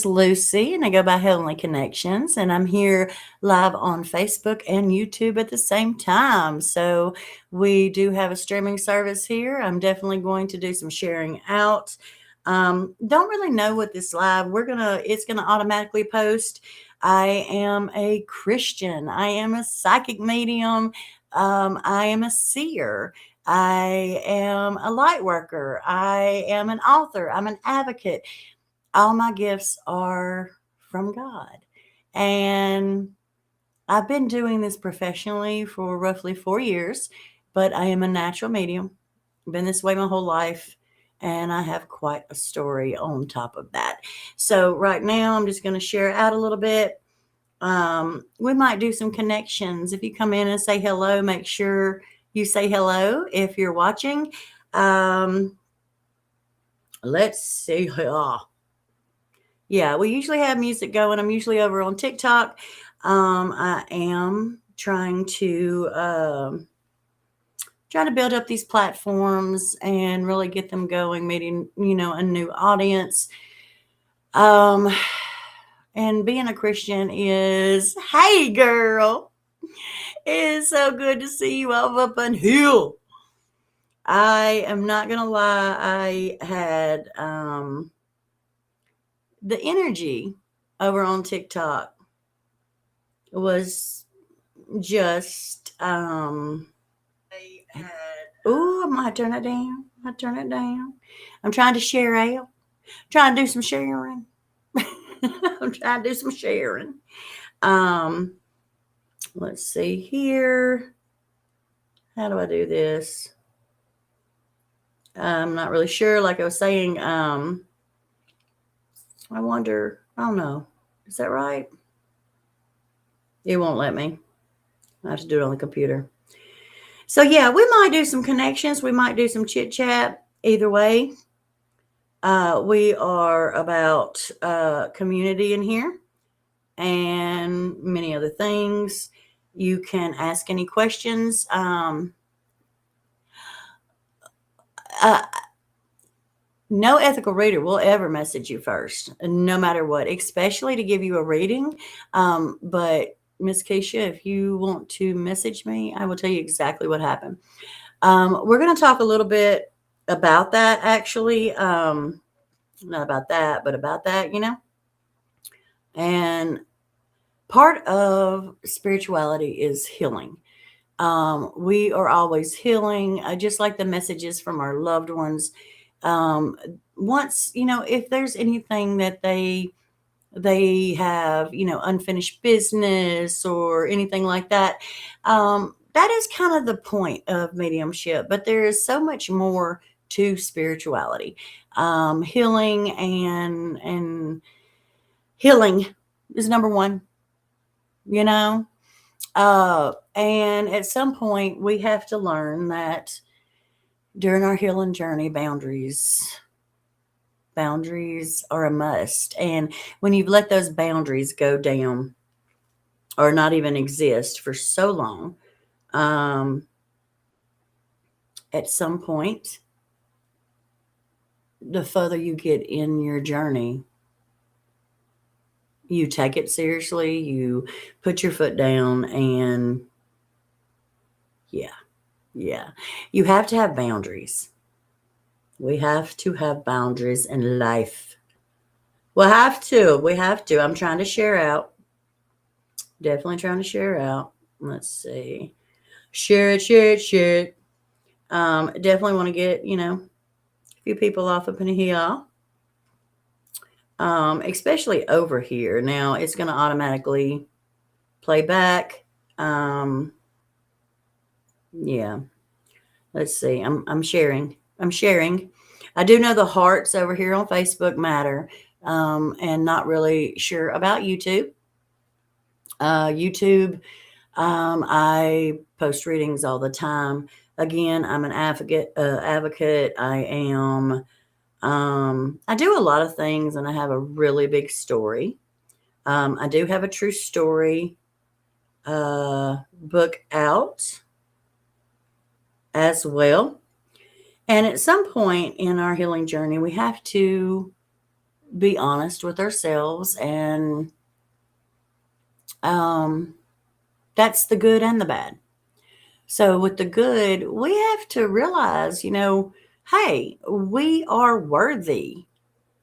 Lucy, and I go by Heavenly Connections, and I'm here live on Facebook and YouTube at the same time. So we do have a streaming service here. I'm definitely going to do some sharing out. Don't really know what this live. It's gonna automatically post. I am a Christian. I am a psychic medium. I am a seer. I am a light worker. I am an author. I'm an advocate. All my gifts are from God. And I've been doing this professionally for roughly 4 years, but I am a natural medium. Been this way my whole life. And I have quite a story on top of that. So, right now, I'm just going to share out a little bit. We might do some connections. If you come in and say hello, make sure you say hello if you're watching. Let's see. Yeah, we usually have music going. I'm usually over on TikTok. I am trying to build up these platforms and really get them going, meeting a new audience. Um, and being a Christian is, hey girl, it is so good to see you all up on hill. I am not gonna lie, I had the energy over on TikTok was just oh, I might turn it down. I'm trying to share out. Trying to do some sharing. I'm trying to do some sharing. Um let's see here. How do I do this? I'm not really sure. Like I was saying, I wonder, I don't know. Is that right? It won't let me. I have to do it on the computer. So yeah, we might do some connections. We might do some chit chat. Either way, we are about community in here and many other things. You can ask any questions. Uh, no ethical reader will ever message you first, no matter what, especially to give you a reading. But Miss Keisha, if you want to message me, I will tell you exactly what happened. We're going to talk a little bit about that, actually. Not about that, but about that, And part of spirituality is healing. We are always healing, just like the messages from our loved ones. Once, if there's anything that they have, unfinished business or anything like that, that is kind of the point of mediumship. But there is so much more to spirituality, healing and healing is number one. You know, and at some point, we have to learn that during our healing journey, boundaries are a must. And when you've let those boundaries go down or not even exist for so long, um, at some point, the further you get in your journey, you take it seriously, you put your foot down, and yeah, yeah. You have to have boundaries. We have to have boundaries in life. We'll have to. We have to. I'm trying to share out. Definitely trying to share out. Let's see. Share it, share it, share it. Definitely want to get, a few people off up in here. Especially over here. Now it's going to automatically play back. Yeah. Let's see. I'm sharing. I'm sharing. I do know the hearts over here on Facebook matter, and not really sure about YouTube. YouTube, I post readings all the time. Again, I'm an advocate. Advocate. I am. I do a lot of things, and I have a really big story. I do have a true story book out as well. And at some point in our healing journey, we have to be honest with ourselves, and um, that's the good and the bad. So with the good, we have to realize, hey, we are worthy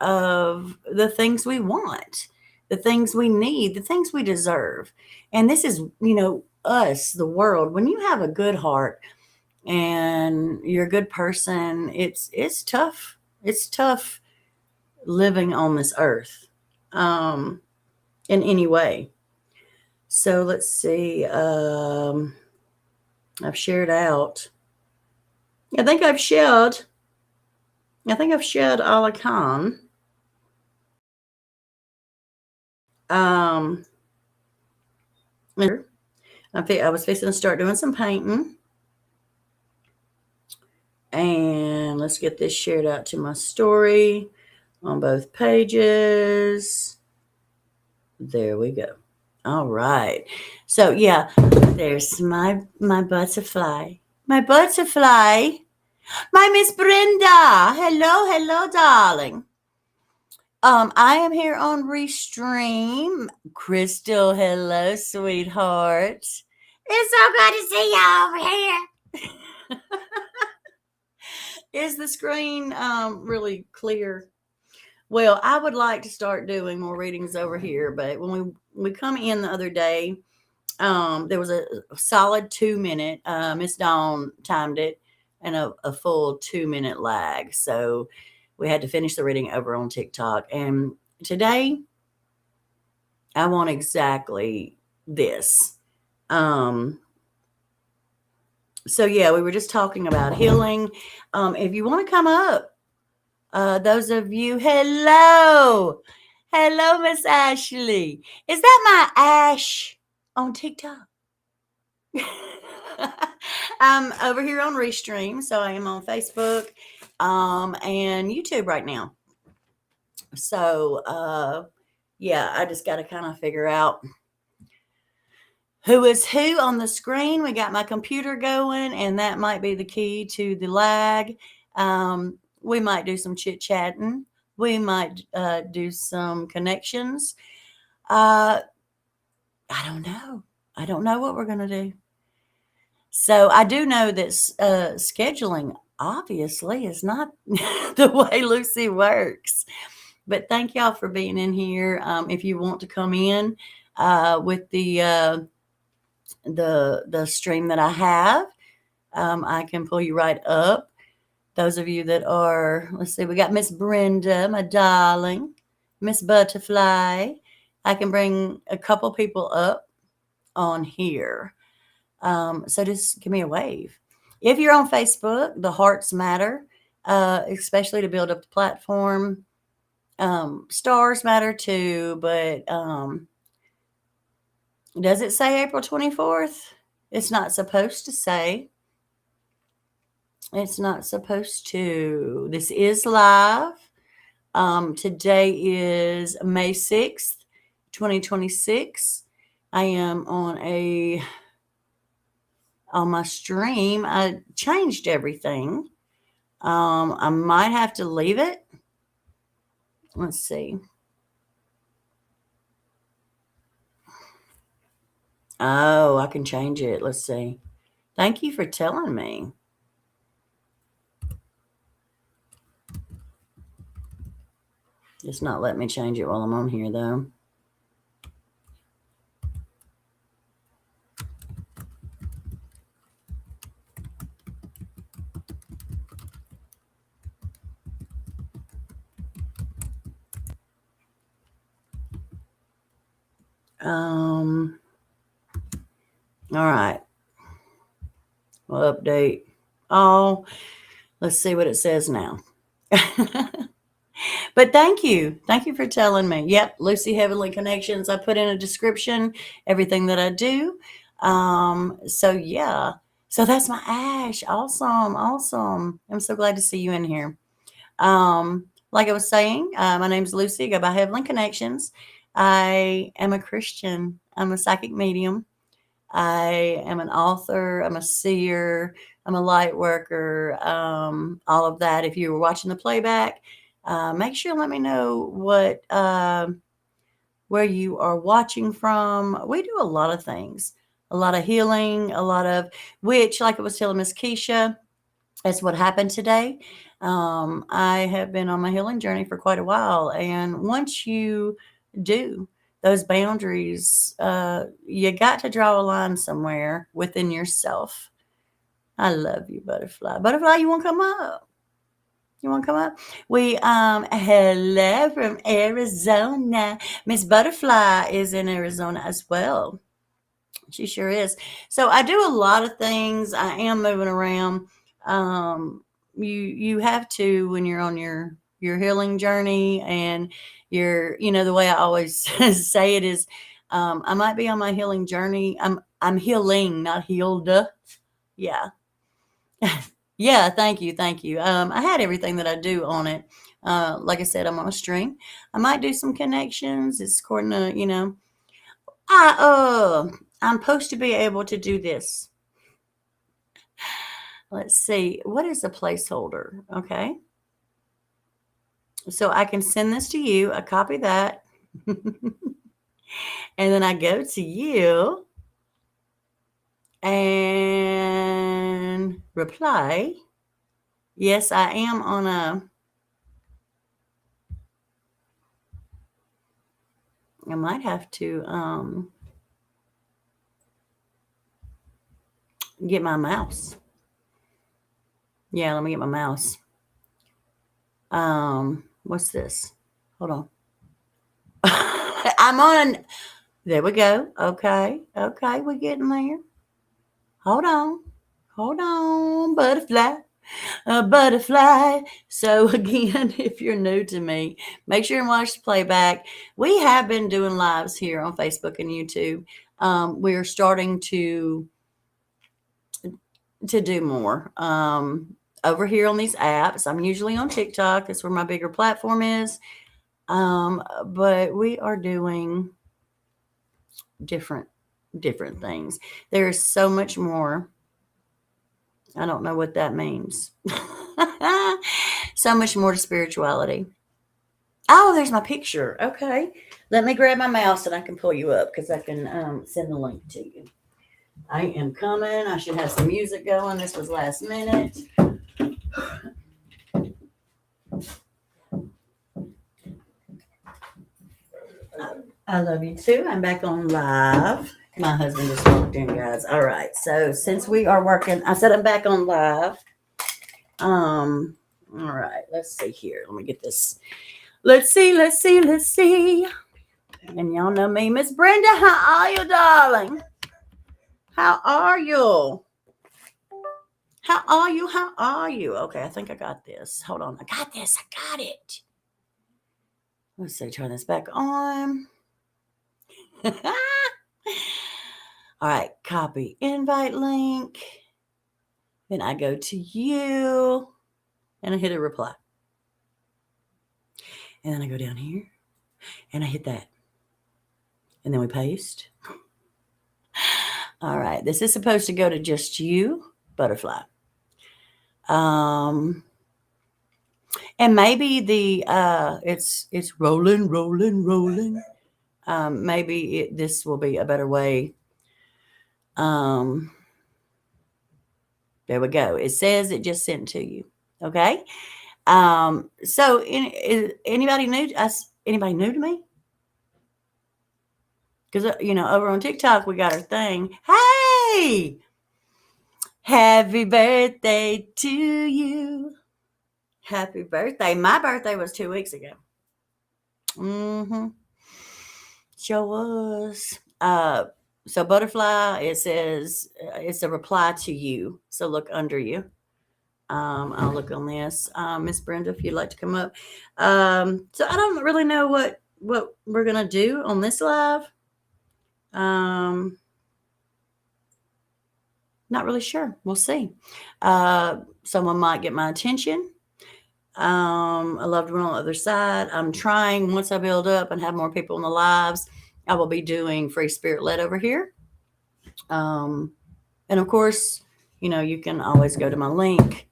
of the things we want, the things we need, the things we deserve. And this is, us, the world. When you have a good heart and you're a good person, it's tough. It's tough living on this earth, in any way. So let's see. I've shared out. I think I've shared. I think I've shared all I can. Um, I was fixing to start doing some painting. And let's get this shared out to my story on both pages. There we go. All right. So yeah, there's my butterfly. My butterfly. My Miss Brenda. Hello, hello, darling. I am here on Restream. Crystal, hello, sweetheart. It's so good to see you over here. Is the screen really clear? Well, I would like to start doing more readings over here, but when we come in the other day, there was a solid 2 minute. Miss Dawn timed it, and a full 2 minute lag. So we had to finish the reading over on TikTok. And today, I want exactly this. So yeah, we were just talking about healing. If you want to come up, those of you, hello, hello, Miss Ashley. Is that my Ash on TikTok? I'm over here on Restream, so I am on Facebook, and YouTube right now. So, yeah, I just got to kind of figure out who is who on the screen. We got my computer going, and that might be the key to the lag. We might do some chit chatting. We might do some connections. I don't know. I don't know what we're going to do. So I do know that scheduling obviously is not the way Lucy works. But thank y'all for being in here. If you want to come in with the stream that I have, I can pull you right up. Those of you that are, let's see, we got Miss Brenda, my darling, Miss Butterfly. I can bring a couple people up on here. So just give me a wave. If you're on Facebook, the hearts matter, especially to build up the platform. Stars matter too, but does it say April 24th? It's not supposed to say. It's not supposed to. This is live. Today is May 6th, 2026. I am on my stream. I changed everything. I might have to leave it. Let's see. Oh, I can change it. Let's see. Thank you for telling me. It's not letting me change it while I'm on here, though. All right. We'll update. Oh, let's see what it says now. But thank you. Thank you for telling me. Yep, Lucy.Heavenlyconnections. I put in a description everything that I do. So yeah. So that's my Ash. Awesome. Awesome. I'm so glad to see you in here. Like I was saying, my name's Lucy. I go by Heavenly Connections. I am a Christian. I'm a psychic medium. I am an author. I'm a seer. I'm a light worker. All of that. If you were watching the playback, Make sure and let me know where you are watching from. We do a lot of things, a lot of healing, a lot of which, like I was telling Miss Keisha, that's what happened today. I have been on my healing journey for quite a while, and once you do those boundaries, you got to draw a line somewhere within yourself. I love you, Butterfly. Butterfly, you want to come up? You want to come up? We hello from Arizona. Miss Butterfly is in Arizona as well. She sure is. So I do a lot of things. I am moving around. You have to when you're on your healing journey, and the way I always say it is, I might be on my healing journey. I'm healing, not healed. Yeah. Yeah, thank you, thank you. I had everything that I do on it. Like I said, I'm on a string. I might do some connections. It's according to, I'm supposed to be able to do this. Let's see. What is a placeholder? Okay. So I can send this to you. I copy that. And then I go to you and reply. Yes, I am on I might have to get my mouse. Yeah, let me get my mouse. What's this? Hold on. I'm on. There we go. Okay. Okay, we're getting there. Hold on. Hold on, butterfly. A butterfly. So again, if you're new to me, make sure and watch the playback. We have been doing lives here on Facebook and YouTube. We're starting to do more over here on these apps. I'm usually on TikTok. That's where my bigger platform is. But we are doing different things. There is so much more. I don't know what that means. So much more to spirituality. Oh, there's my picture. Okay. Let me grab my mouse and I can pull you up because I can send the link to you. I am coming. I should have some music going. This was last minute. I love you too. I'm back on live. My husband just walked in, guys. All right. So since we are working, I said I'm back on live. All right. Let's see here. Let me get this. Let's see. And y'all know me, Miss Brenda. How are you, darling? How are you? How are you? Okay, I think I got this. Hold on. I got this. I got it. Let's see. Turn this back on. All right. Copy invite link. Then I go to you and I hit a reply. And then I go down here and I hit that. And then we paste. All right. This is supposed to go to just you, butterfly. And maybe it's rolling. Maybe this will be a better way. There we go. It says it just sent to you. Okay. So is anybody new to us? Anybody new to me? Because over on TikTok we got our thing. Hey, happy birthday to you. Happy birthday. My birthday was 2 weeks ago. Sure was. So butterfly, it says it's a reply to you. So look under you. I'll look on this. Miss Brenda, if you'd like to come up. So I don't really know what we're gonna do on this live. Not really sure. We'll see. Someone might get my attention. A loved one on the other side. I'm trying, once I build up and have more people in the lives, I will be doing free spirit led over here. And of course, you can always go to my link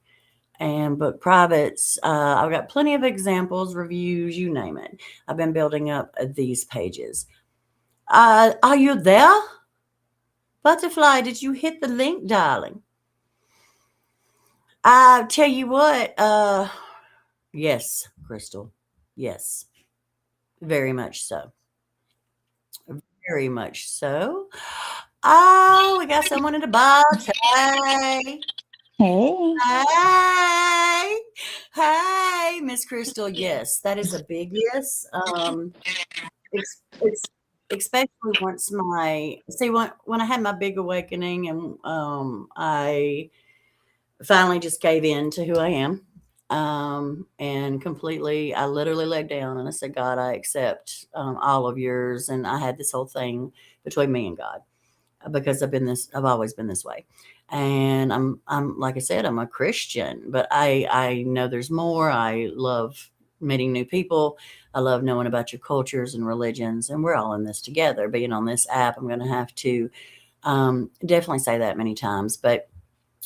and book privates. I've got plenty of examples, reviews, you name it. I've been building up these pages. Are you there? Butterfly, did you hit the link, darling? I tell you what, yes, Crystal. Yes, very much so. Very much so. Oh, we got someone in the box. Hey. Hey. Hey. Hey, Miss Crystal. Yes, that is a big yes. It's especially once when I had my big awakening and I finally just gave in to who I am. And completely, I literally laid down and I said, God, I accept all of yours. And I had this whole thing between me and God because I've always been this way. And I'm like I said, I'm a Christian, but I know there's more. I love meeting new people. I love knowing about your cultures and religions, and we're all in this together. Being on this app, I'm going to have to definitely say that many times, but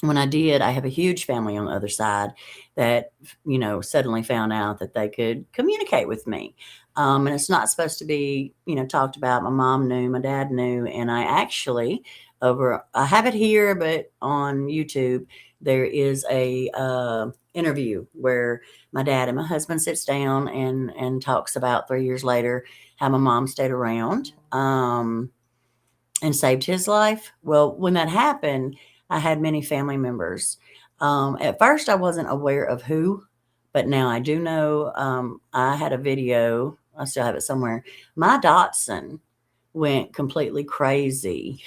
when I did, I have a huge family on the other side that, suddenly found out that they could communicate with me. And it's not supposed to be, talked about. My mom knew, my dad knew, and I have it here, but on YouTube, there is a interview where my dad and my husband sits down and talks about 3 years later how my mom stayed around. And saved his life. Well, when that happened, I had many family members. At first, I wasn't aware of who, but now I do know. I had a video, I still have it somewhere. My Dotson went completely crazy,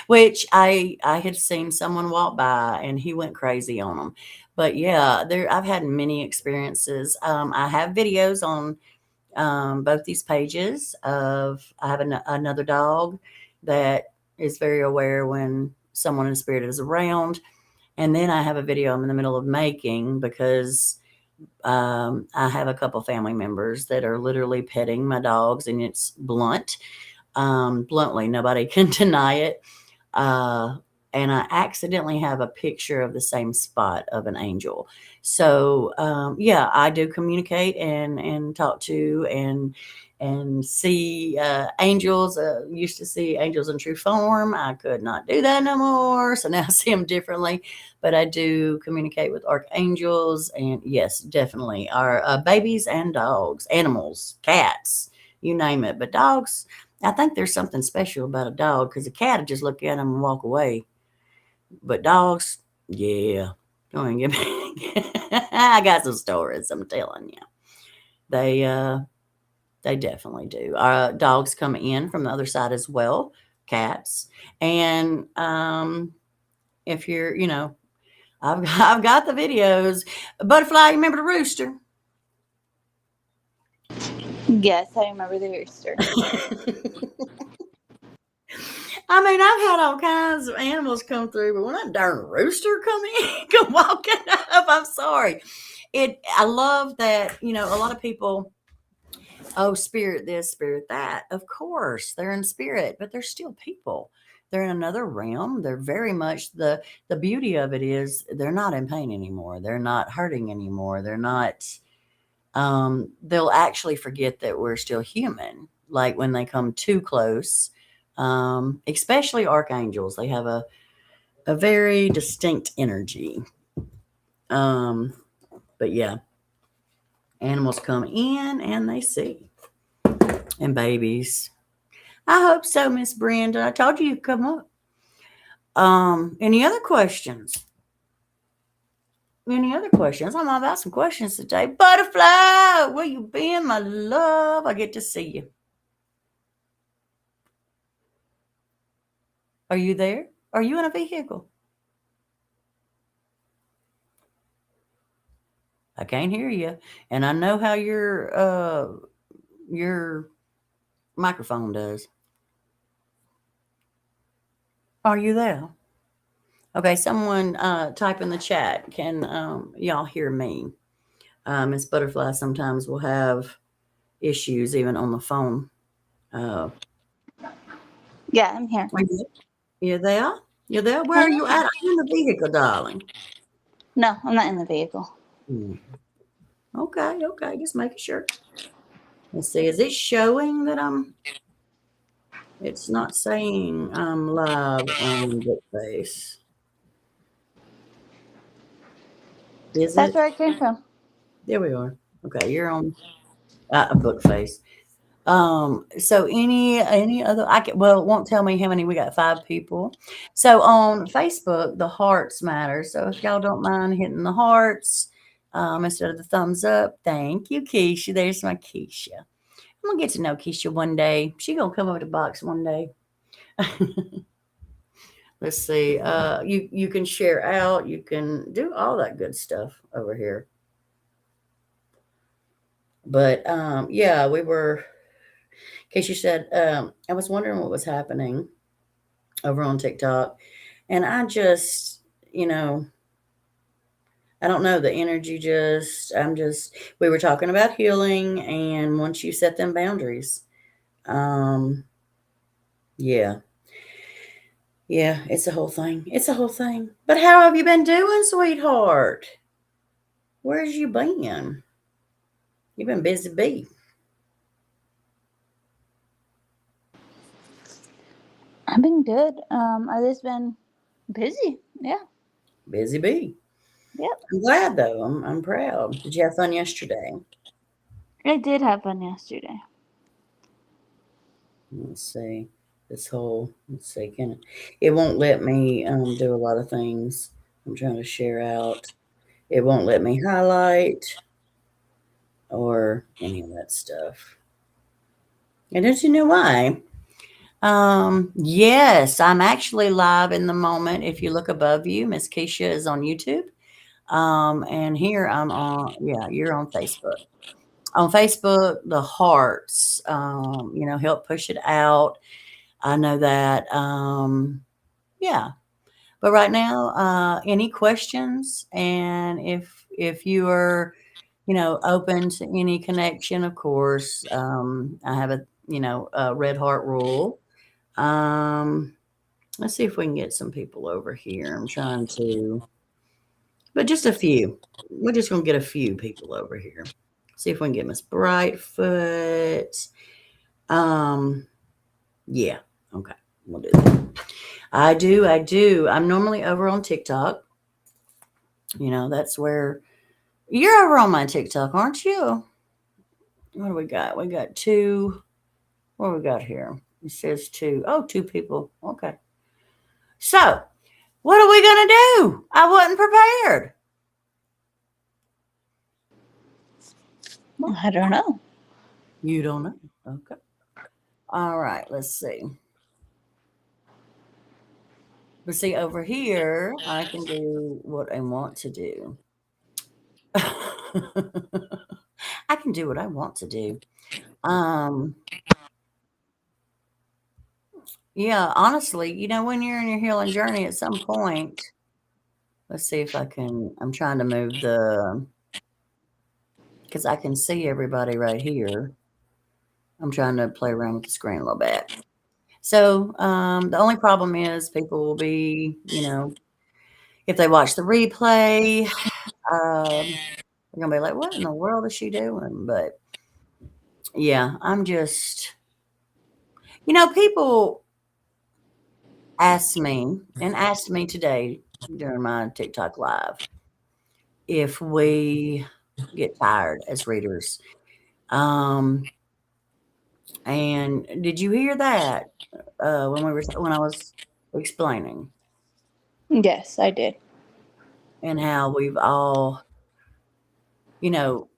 which I had seen someone walk by and he went crazy on them. But yeah, I've had many experiences. I have videos on both these pages of I have another dog that is very aware when someone in spirit is around. And then I have a video I'm in the middle of making because I have a couple family members that are literally petting my dogs, and it's blunt. Bluntly, nobody can deny it. Uh, and I accidentally have a picture of the same spot of an angel. So yeah, I do communicate and talk to and see angels. Used to see angels in true form. I could not do that no more, so now I see them differently. But I do communicate with archangels, and yes, definitely our babies and dogs, animals, cats, you name it. But dogs, I think there's something special about a dog because a cat would just look at them and walk away. But dogs, yeah. Go ahead and give me. I got some stories. I'm telling you, they uh, they definitely do. Dogs come in from the other side as well. Cats, and if you're, I've got the videos. Butterfly, you remember the rooster? Yes, I remember the rooster. I mean, I've had all kinds of animals come through, but when that darn rooster come walking up, I'm sorry. I love that, a lot of people, oh, spirit this, spirit that. Of course, they're in spirit, but they're still people. They're in another realm. They're very much the beauty of it is they're not in pain anymore. They're not hurting anymore. They're not they'll actually forget that we're still human. Like when they come too close, especially archangels, they have a very distinct energy. Um, but yeah, animals come in and they see, and babies. I hope so, Miss Brenda. I told you you'd come up. Any other questions? Any other questions? I'm all about some questions today. Butterfly, where you been, my love? I get to see you. Are you there? Are you in a vehicle? I can't hear you, and I know how your microphone does. Are you there? Okay, someone type in the chat. Can y'all hear me? Miss Butterfly sometimes will have issues even on the phone. Uh, Yeah, I'm here. are you there? You there? Where are you at? Are you in the vehicle, darling? No, I'm not in the vehicle. Hmm. Okay. Just making sure. Let's see. Is it showing that I'm? It's not saying I'm live on Bookface. Is That's it? where I came from. There we are. Okay, you're on a Bookface. So any other I can well, it won't tell me how many we got 5 people. So on Facebook, the hearts matter. So if y'all don't mind hitting the hearts, instead of the thumbs up, thank you, Keisha. There's my Keisha. I'm gonna get to know Keisha one day. She gonna come over to box one day. Let's see. You can share out, you can do all that good stuff over here. But yeah, we were Keisha said, I was wondering what was happening over on TikTok. And I just, you know, I don't know, the energy we were talking about healing. And once you set them boundaries, um, yeah, yeah, it's a whole thing. It's a whole thing. But how have you been doing, sweetheart? Where's you been? You've been busy bee. I've been good. I've just been busy. Yeah. Busy bee. Yep. I'm glad though. I'm proud. Did you have fun yesterday? I did have fun yesterday. Let's see. Let's see, it won't let me do a lot of things. I'm trying to share out. It won't let me highlight or any of that stuff. And don't you know why? Yes, I'm actually live in the moment. If you look above you, Miss Keisha is on YouTube. And here I'm on, yeah, you're on Facebook. On Facebook, the hearts, help push it out. I know that. Yeah. But right now, any questions? And if you are, open to any connection, of course, I have a red heart rule. Um, let's see if we can get some people over here. I'm trying to, but just a few. We're just gonna get a few people over here. See if we can get Miss Brightfoot. Um, yeah, okay, we'll do that. I do. I'm normally over on TikTok. That's where you're over on my TikTok, aren't you? What do we got? We got two. What do we got here? It says two. Oh, 2 people. Okay. So, what are we going to do? I wasn't prepared. Well, I don't know. you don't know. Okay. All right. Let's see. But see, over here, I can do what I want to do. I can do what I want to do. Um, yeah, honestly, when you're in your healing journey at some point, let's see if I can. I'm trying to move because I can see everybody right here. I'm trying to play around with the screen a little bit. So the only problem is people will be, if they watch the replay, they're gonna be like, "What in the world is she doing?" But yeah, I'm just, people asked me today during my TikTok live if we get tired as readers. Um, and did you hear that when I was explaining Yes, I did. and how we've all, you know,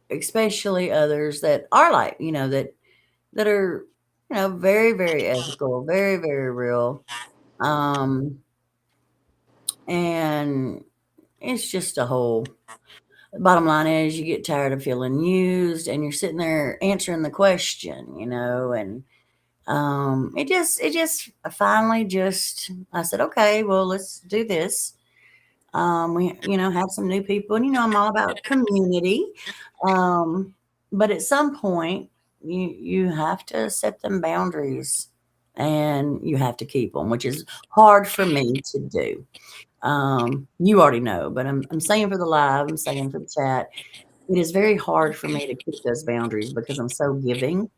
especially others that are like, that are, very, very ethical, very, very real. Um, and it's just a whole bottom line is you get tired of feeling used and you're sitting there answering the question, and it just finally just I said, okay, well, let's do this. We have some new people, and I'm all about community. Um, but at some point, you have to set them boundaries, and you have to keep them, which is hard for me to do. You already know, but I'm saying for the live, I'm saying for the chat, it is very hard for me to keep those boundaries because I'm so giving.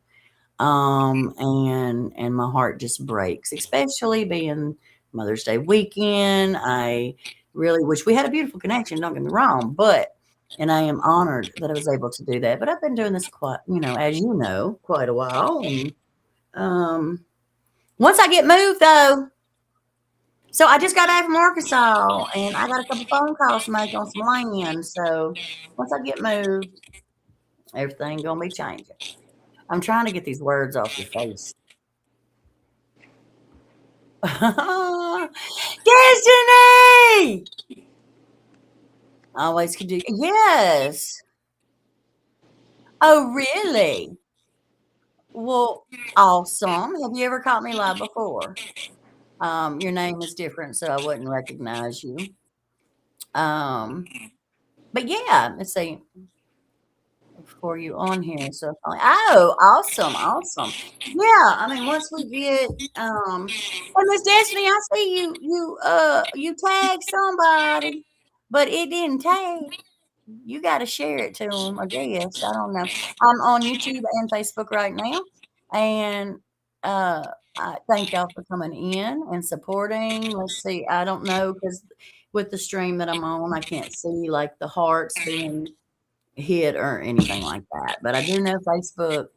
And my heart just breaks, especially being Mother's Day weekend. I really wish we had a beautiful connection, don't get me wrong, and I am honored that I was able to do that. But I've been doing this quite, as you know, quite a while. And once I get moved though, so I just got back from Arkansas and I got a couple phone calls to make on some land. So once I get moved, everything gonna be changing. I'm trying to get these words off your face. Destiny! Always could do. Yes. Oh, really? Well, awesome. Have you ever caught me live before? Your name is different, so I wouldn't recognize you. But yeah, let's see for you on here. So, oh, awesome, awesome. Yeah, I mean, once we get, and Miss Destiny, I see you tagged somebody, but it didn't tag. You got to share it to them, I guess. I don't know. I'm on YouTube and Facebook right now, and uh, I thank y'all for coming in and supporting. Let's see. I don't know because with the stream that I'm on, I can't see like the hearts being hit or anything like that. But I do know Facebook,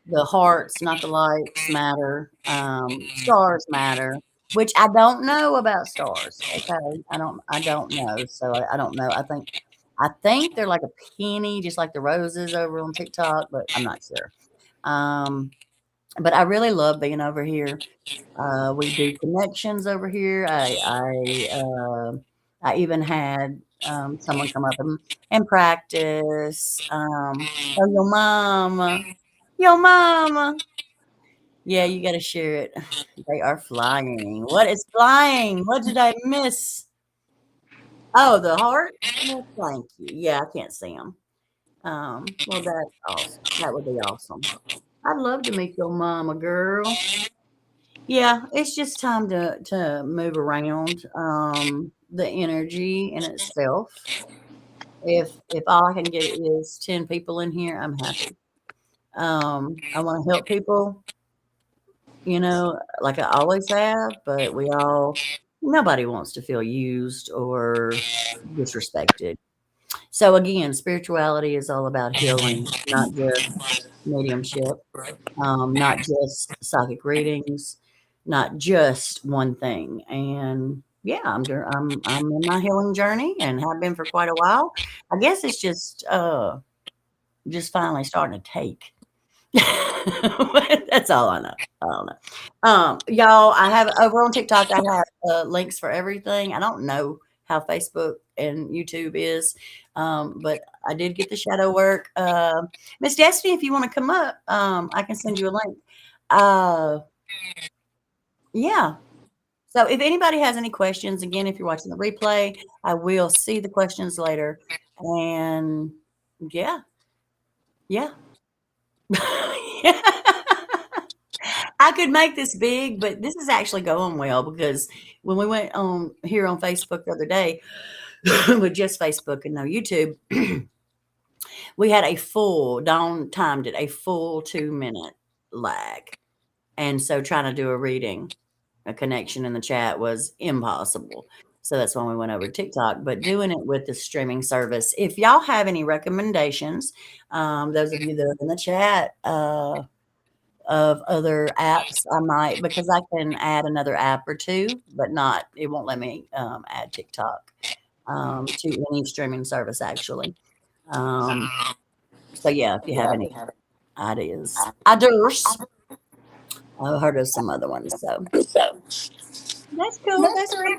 the hearts, not the likes, matter. Stars matter, which I don't know about stars. Okay, I don't know. So I don't know. I think they're like a penny, just like the roses over on TikTok, but I'm not sure. But I really love being over here. We do connections over here. I even had someone come up and practice. Oh, your mama. Yeah, you got to share it. They are flying. What is flying? What did I miss? Oh, the heart. Well, thank you. Yeah, I can't see them. Well, that's awesome. That would be awesome. I'd love to meet your mama, girl. Yeah, it's just time to move around the energy in itself. If all I can get is 10 people in here, I'm happy. I want to help people, like I always have, but nobody wants to feel used or disrespected. So again, spirituality is all about healing, not just mediumship. Not just psychic readings, not just one thing. And yeah, I'm in my healing journey and have been for quite a while. I guess it's just finally starting to take. That's all I know. I don't know. Y'all, I have over on TikTok. I have links for everything. I don't know how Facebook and YouTube is, but I did get the shadow work. Miss Destiny, if you want to come up, I can send you a link. Uh, yeah. So if anybody has any questions, again, if you're watching the replay, I will see the questions later. And yeah, yeah. Yeah. I could make this big, but this is actually going well because when we went on here on Facebook the other day with just Facebook and no YouTube, we had Dawn timed it a full 2-minute lag. And so trying to do a reading, a connection in the chat was impossible. So that's when we went over to TikTok, but doing it with the streaming service. If y'all have any recommendations, those of you that are in the chat, of other apps, I might, because I can add another app or two, but it won't let me add TikTok to any streaming service actually. So yeah, if you have any ideas, I've heard of some other ones. So that's cool. That's cool.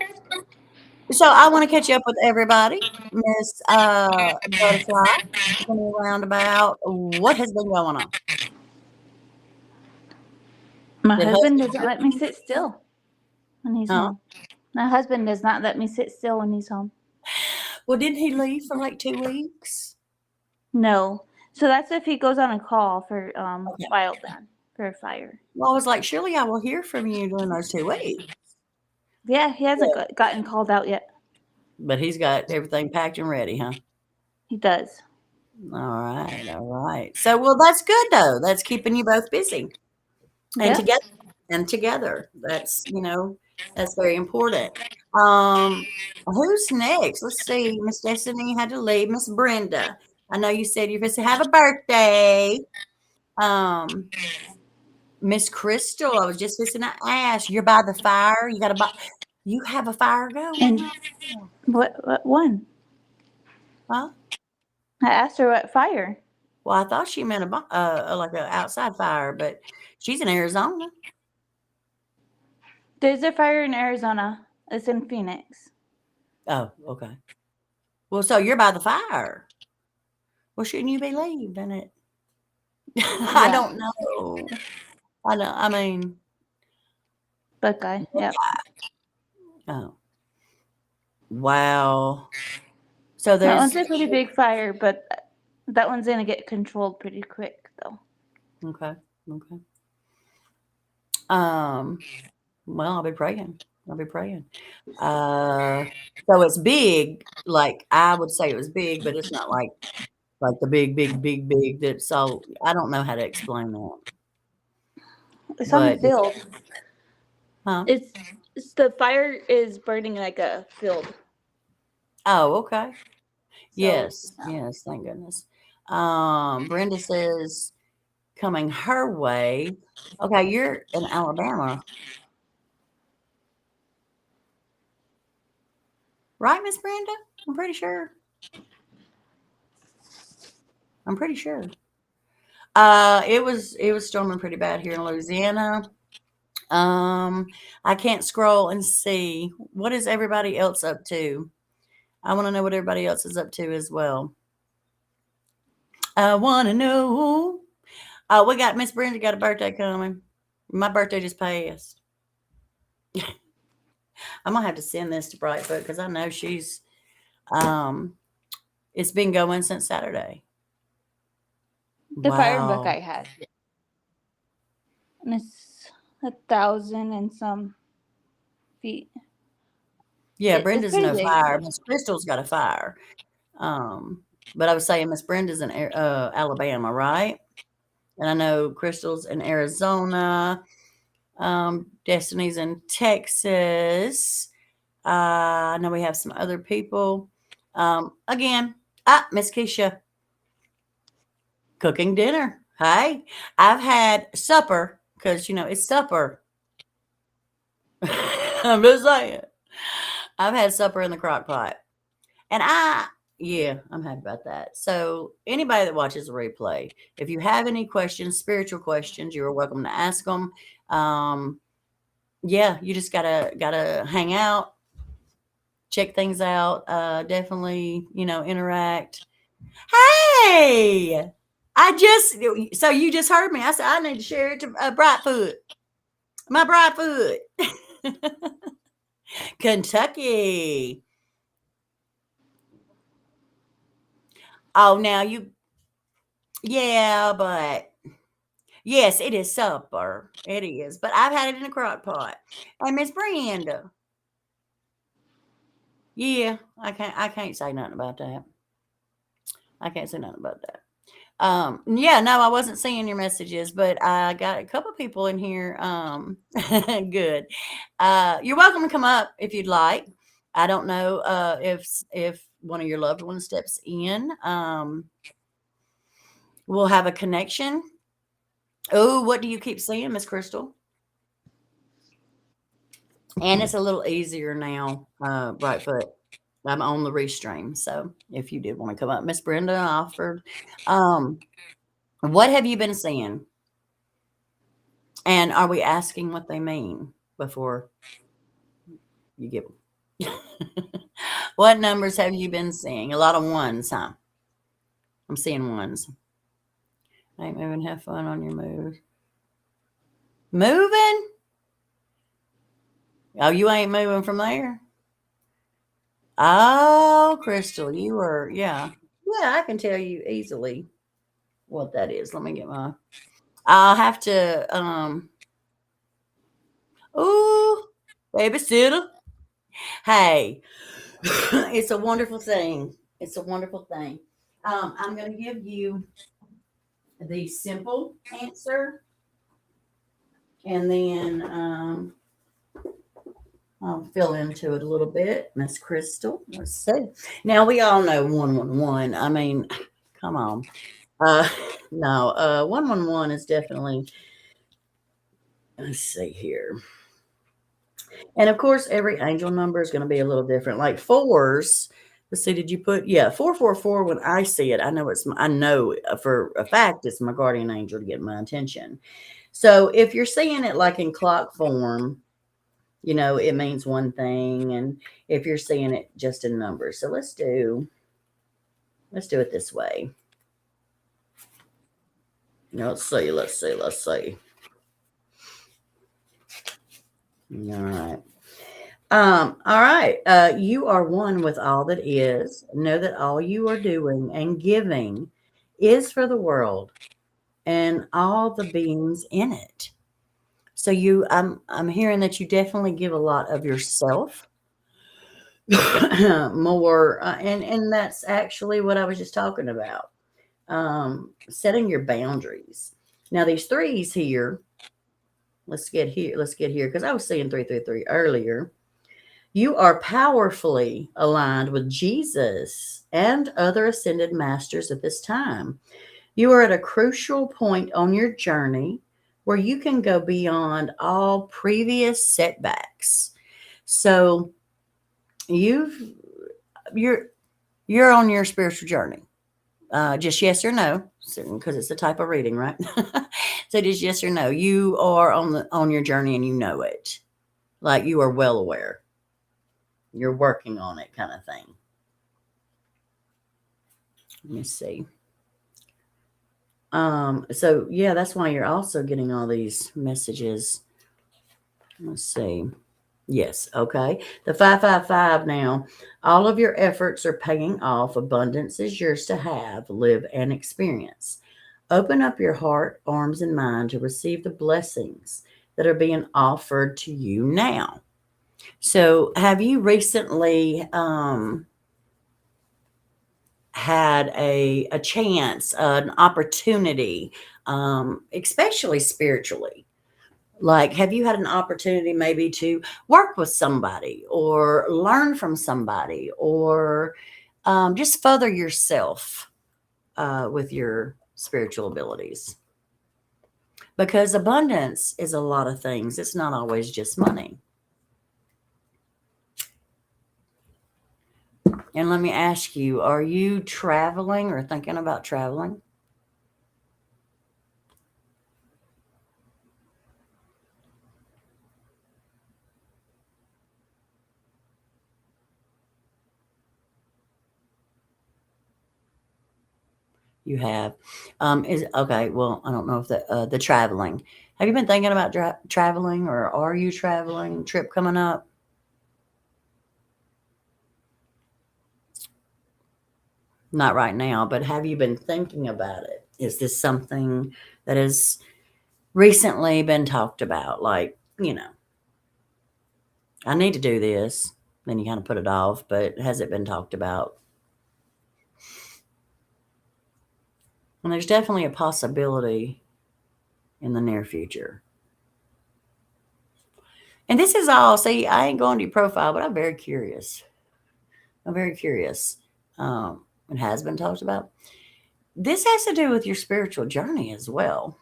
So I want to catch up with everybody. Miss Butterfly, give me a roundabout. What has been going on? My Did husband husband? doesn't let me sit still when he's Huh? home. My husband does not let me sit still when he's home. Well, didn't he leave for like 2 weeks? No. So that's if he goes on a call for Okay. wildland for a fire. Well, I was like, surely I will hear from you during those 2 weeks. Yeah, he hasn't gotten called out yet. But he's got everything packed and ready, huh? He does. All right, all right. So, well, that's good though. That's keeping you both busy and Yep. together and together. That's very important. Um, who's next? Let's see. Miss Destiny had to leave. Miss Brenda. I know you said you're supposed to have a birthday. Um, Miss Crystal, I was just listening to ask. You're by the fire. You have a fire going. And what one? Huh? I asked her what fire. Well, I thought she meant like a outside fire, but she's in Arizona. There's a fire in Arizona. It's in Phoenix. Oh, okay. Well, so you're by the fire. Well, shouldn't you be leaving it? I Yeah. don't know. I know. I mean, Buckeye. Yep. oh, wow. So That one's there's a pretty big fire, but that one's gonna get controlled pretty quick though. okay, okay. Um, well, I'll be praying. I'll be praying. Uh, so it's big. Like I would say it was big, but it's not like the big. That's all. I don't know how to explain that. It's on the But field. huh? It's the fire is burning like a field. Oh, okay. So Yes, yes. Thank goodness. Brenda says coming her way. Okay, you're in Alabama, right, Miss Brenda? I'm pretty sure. I'm pretty sure. It was storming pretty bad here in Louisiana. I can't scroll and see what is everybody else up to. I want to know what everybody else is up to as well. I want to know. Oh, we got Miss Brenda got a birthday coming. My birthday just passed. I'm gonna have to send this to Brightfoot because I know she's um it's been going since Saturday. the fire in Wow. Buckeye had, and it's 1,000 and some feet. Yeah, It's Brenda's pretty no big. fire. Miss Crystal's got a fire. But I was saying Miss Brenda's in Alabama, right? And I know Crystal's in Arizona. Destiny's in Texas. I know we have some other people. Again, Miss Keisha cooking dinner. Hey, I've had supper because it's supper. I'm just saying. I've had supper in the crock pot. And yeah, I'm happy about that. So, anybody that watches the replay, if you have any questions, spiritual questions, you're welcome to ask them. Yeah, you just gotta hang out, check things out, definitely, interact. Hey, so you just heard me. I said I need to share it to Brightfoot, my Brightfoot, Kentucky. Oh, now yeah, but yes, it is supper. It is, but I've had it in a crock pot. And Miss Brenda, yeah, I can't say nothing about that. I can't say nothing about that. Yeah, no, I wasn't seeing your messages, but I got a couple people in here. Good. You're welcome to come up if you'd like. I don't know if one of your loved ones steps in. We'll have a connection. Oh, what do you keep seeing, Miss Crystal? And it's a little easier now, Brightfoot. I'm on the restream, so if you did want to come up, Miss Brenda offered. Um, what have you been seeing? And are we asking what they mean before you give them? What numbers have you been seeing? A lot of ones, huh? I'm seeing ones. Ain't moving. Have fun on your move. Moving? Oh, you ain't moving from there? Oh, Crystal, you were, yeah. Yeah, I can tell you easily what that is. Let me get my, I'll have to, ooh, babysitter. Hey, It's a wonderful thing. It's a wonderful thing. I'm going to give you the simple answer, and then I'll fill into it a little bit. Miss Crystal, let's see. Now we all know 111. I mean, come on. Uh, no, 111 is definitely. Let's see here. And of course, every angel number is going to be a little different. Like fours. Let's see. Did you put 444? When I see it, I know I know for a fact it's my guardian angel to get my attention. So if you're seeing it like in clock form, it means one thing, and if you're seeing it just in numbers. So let's do it this way. Let's see. All right. All right. You are one with all that is. Know that all you are doing and giving is for the world and all the beings in it. So I'm hearing that you definitely give a lot of yourself more, and that's actually what I was just talking about. Setting your boundaries. Now these threes here. Let's get here. Let's get here because I was saying 333 earlier. You are powerfully aligned with Jesus and other ascended masters at this time. You are at a crucial point on your journey where you can go beyond all previous setbacks. So you've you're you're on your spiritual journey. Just yes or no, because it's a type of reading, right? So just yes or no. You are on your journey and you know it. Like you are well aware. You're working on it, kind of thing. Let me see. So yeah, that's why you're also getting all these messages. Let's see. Yes, okay. The 555 now. All of your efforts are paying off. Abundance is yours to have, live, and experience. Open up your heart, arms, and mind to receive the blessings that are being offered to you now. So, have you recently had a chance, an opportunity, especially spiritually? Like, have you had an opportunity maybe to work with somebody or learn from somebody or just further yourself with your spiritual abilities? Because abundance is a lot of things, it's not always just money. And let me ask you, are you traveling or thinking about traveling? You have. Is okay. Well, I don't know if the traveling. Have you been thinking about traveling, or are you traveling? Trip coming up? Not right now, but have you been thinking about it? Is this something that has recently been talked about? Like, I need to do this. Then you kind of put it off, but has it been talked about? And there's definitely a possibility in the near future. And this is all, see, I ain't going to your profile, but I'm very curious. I'm very curious. It has been talked about. This has to do with your spiritual journey as well.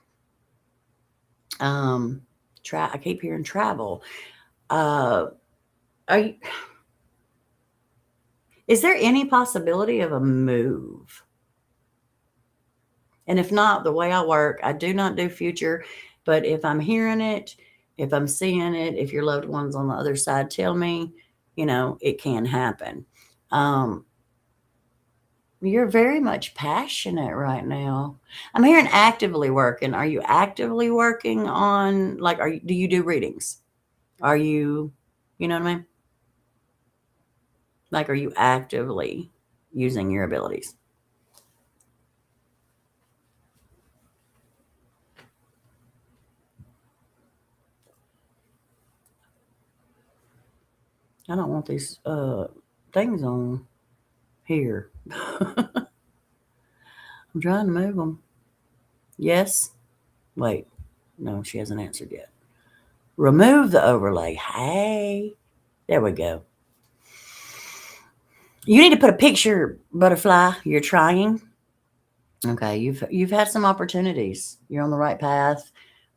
I keep hearing travel. Uh, are you, is there any possibility of a move? And if not, the way I work, I do not do future, but if I'm hearing it, if I'm seeing it, if your loved ones on the other side tell me, it can happen. Um, you're very much passionate right now. I'm hearing actively working. Are you actively working on, like, do you do readings? Are you know what I mean? Like, are you actively using your abilities? I don't want these things on here. I'm trying to move them. Yes. Wait. No, she hasn't answered yet. Remove the overlay. Hey. There we go. You need to put a picture, butterfly. You're trying. Okay, you've had some opportunities. You're on the right path.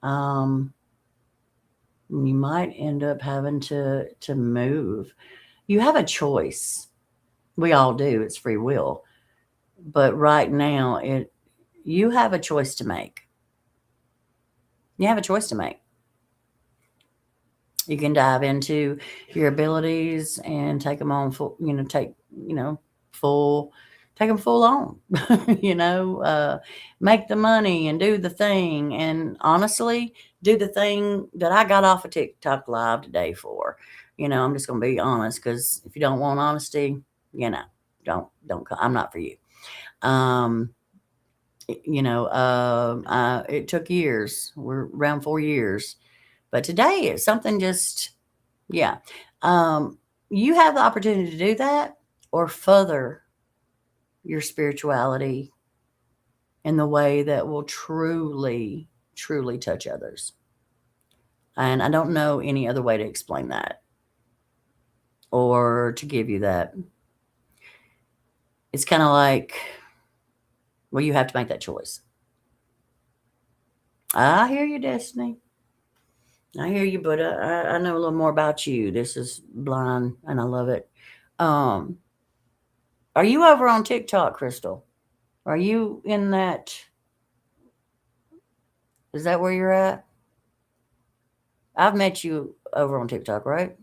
Um, you might end up having to move. You have a choice. We all do. It's free will. But right now, you have a choice to make. You have a choice to make. You can dive into your abilities and take them on full. Full. Take them full on. Make the money and do the thing. And honestly, do the thing that I got off of TikTok Live today for. I'm just gonna be honest, because if you don't want honesty, don't. I'm not for you. Um, it took years. We're around 4 years, but today it's something just, yeah. Um, you have the opportunity to do that or further your spirituality in the way that will truly, truly touch others. And I don't know any other way to explain that or to give you that. It's kind of like, well, you have to make that choice. I hear you, Destiny. I hear you, but I know a little more about you. This is blind, and I love it. Um, are you over on TikTok, Crystal? Are you in that? Is that where you're at? I've met you over on TikTok, right?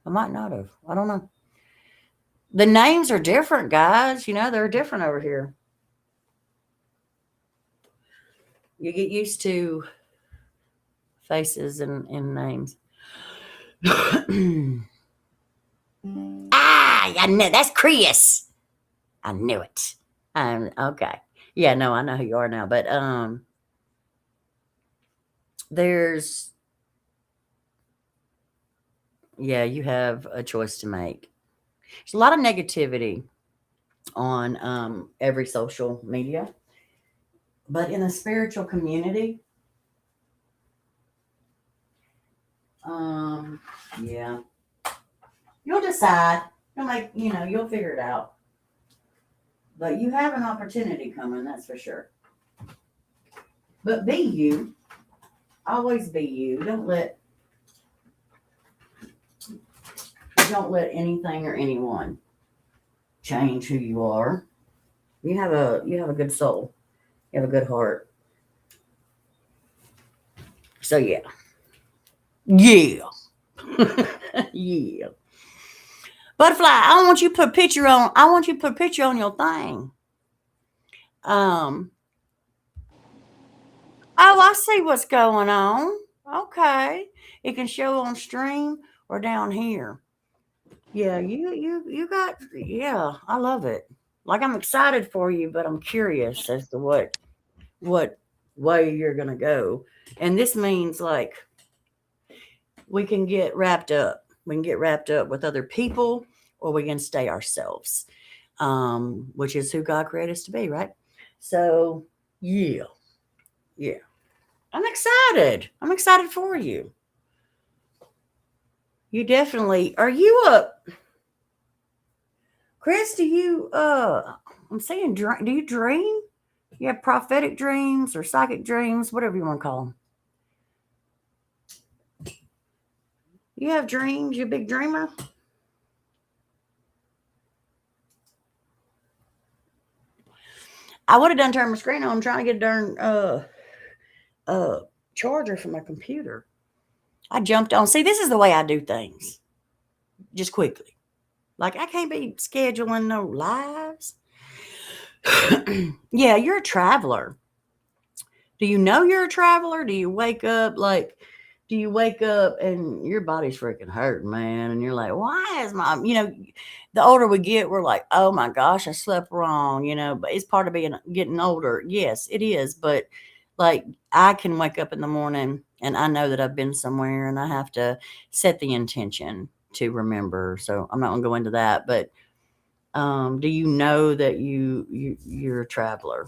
I might not have. I don't know. The names are different, guys. They're different over here. You get used to faces and names. I know that's Chris. I knew it. Okay. Yeah, no, I know who you are now. But there's you have a choice to make. There's a lot of negativity on every social media, but in the spiritual community, yeah, you'll decide. You'll figure it out. But you have an opportunity coming, that's for sure. But be you. Always be you. Don't let anything or anyone change who you are. You have a good soul. You have a good heart. So yeah. Yeah. Yeah. Butterfly, I want you to put a picture on your thing. Oh, I see what's going on. Okay. It can show on stream or down here. Yeah, you got, yeah, I love it. Like, I'm excited for you, but I'm curious as to what way you're gonna go. And this means, like, we can get wrapped up. We can get wrapped up with other people, or we can stay ourselves, which is who God created us to be, right? So, yeah, yeah. I'm excited. I'm excited for you. You definitely are. You up, Chris? Do you I'm saying, do you dream? You have prophetic dreams or psychic dreams, whatever you want to call them. You have dreams. You a big dreamer. I would have done turn my screen on. I'm trying to get a darn charger for my computer. I jumped on. See, this is the way I do things. Just quickly. Like, I can't be scheduling no lives. Yeah, you're a traveler. Do you know you're a traveler? Do you wake up and your body's freaking hurting, man? And you're like, why is the older we get, we're like, oh my gosh, I slept wrong, but it's part of getting older. Yes, it is. But like, I can wake up in the morning and I know that I've been somewhere and I have to set the intention. to remember. So I'm not going to go into that, but do you know that you're a traveler?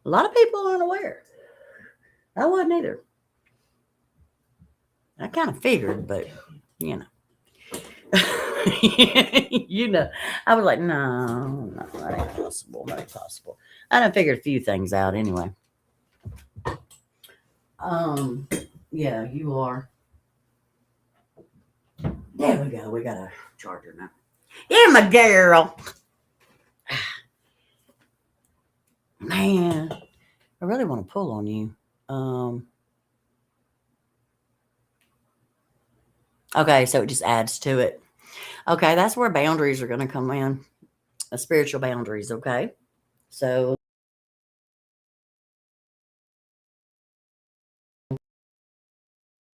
A lot of people aren't aware. I wasn't either. I kind of figured, but you know. You know, I was like, no, that ain't possible. That ain't possible. I done figured a few things out anyway. Um, yeah, you are. There we go. We got a charger now. Yeah, my girl. Man, I really want to pull on you. Okay, so it just adds to it. Okay, that's where boundaries are going to come in. Spiritual boundaries. Okay, so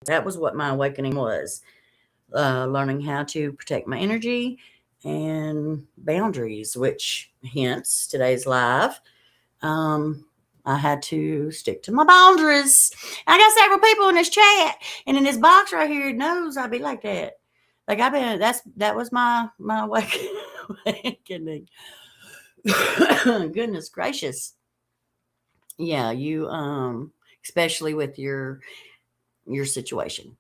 that was what my awakening was. Learning how to protect my energy and boundaries, which hence today's live. Um, I had to stick to my boundaries. I got several people in this chat and in this box right here. It knows I'd be like that. Like I've been. That was my awakening. Goodness gracious. Yeah, you especially with your situation.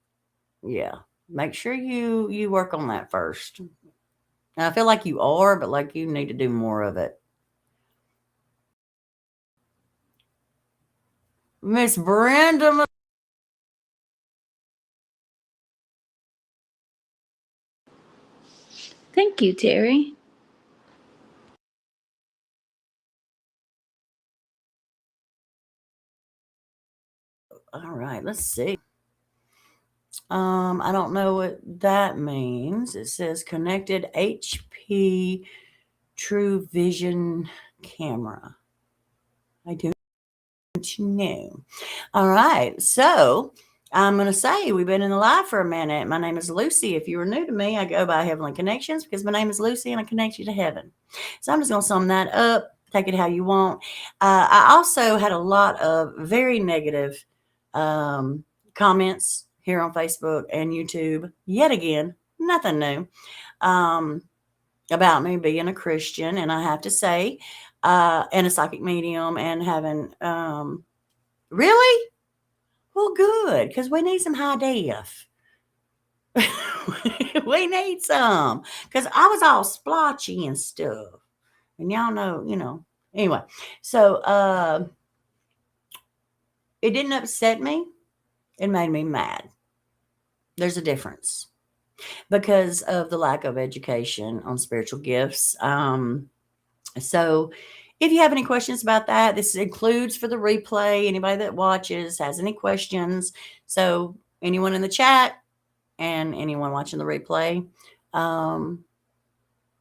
Yeah. Make sure you work on that first. And I feel like you are, but like you need to do more of it. Miss Brenda. Thank you, Terry. All right, let's see. I don't know what that means. It says connected HP True Vision camera. I don't know. All right. So I'm going to say we've been in the live for a minute. My name is Lucy. If you are new to me, I go by Heavenly Connections because my name is Lucy and I connect you to heaven. So I'm just going to sum that up. Take it how you want. I also had a lot of very negative comments here on Facebook and YouTube. Yet again, nothing new about me being a Christian. And I have to say, and a psychic medium and having, really? Well, good, because we need some high def. We need some, because I was all splotchy and stuff. And y'all know. Anyway, so it didn't upset me. It made me mad. There's a difference because of the lack of education on spiritual gifts. So if you have any questions about that, this includes for the replay. Anybody that watches has any questions. So anyone in the chat and anyone watching the replay,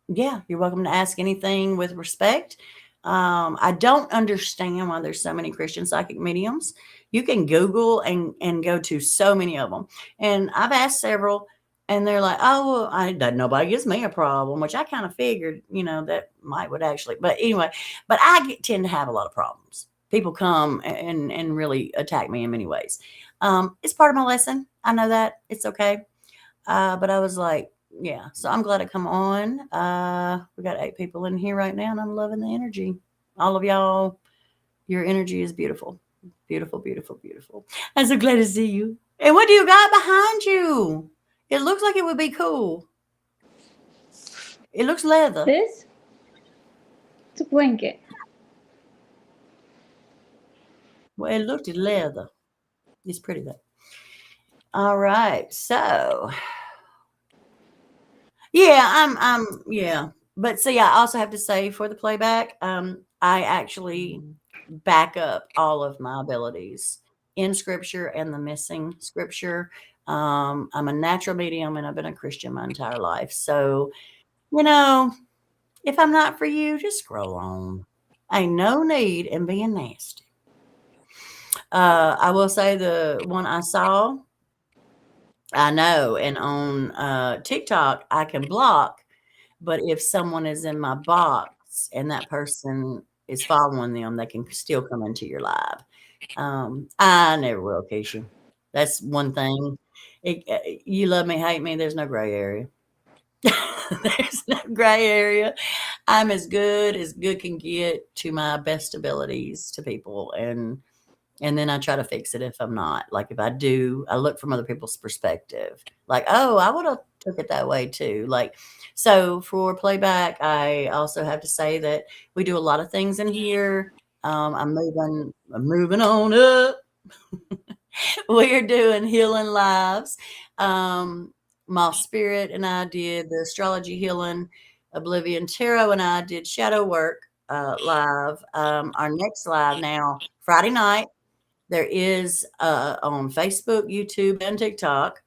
yeah, you're welcome to ask anything with respect. I don't understand why there's so many Christian psychic mediums. You can Google and go to so many of them. And I've asked several, and they're like, "Oh, well, nobody gives me a problem," which I kind of figured, that might would actually. But anyway, but tend to have a lot of problems. People come and really attack me in many ways. It's part of my lesson. I know that it's okay. But I was like, yeah. So I'm glad to come on. We got 8 people in here right now, and I'm loving the energy. All of y'all, your energy is beautiful. Beautiful, beautiful, beautiful. I'm so glad to see you. And what do you got behind you? It looks like it would be cool. It looks leather. This? It's a blanket. Well, it looked leather. It's pretty though. All right. So yeah, yeah. But see, I also have to say for the playback, I actually back up all of my abilities in scripture and the missing scripture. I'm a natural medium and I've been a Christian my entire life. So, you know, if I'm not for you, just scroll on. Ain't no need in being nasty. I will say the one I saw, I know, and on TikTok, I can block. But if someone is in my box and that person is following them, they can still come into your live. I never will, Keisha. That's one thing. You love me, hate me, there's no gray area. There's no gray area. I'm as good can get to my best abilities to people, and then I try to fix it if I'm not. Like if I do, I look from other people's perspective. Like, oh, I would have took it that way too. Like, so for playback, I also have to say that we do a lot of things in here. I'm moving on up. We're doing healing lives. Moth Spirit and I did the astrology healing. Oblivion Tarot and I did shadow work live. Our next live now, Friday night, there is on Facebook, YouTube, and TikTok.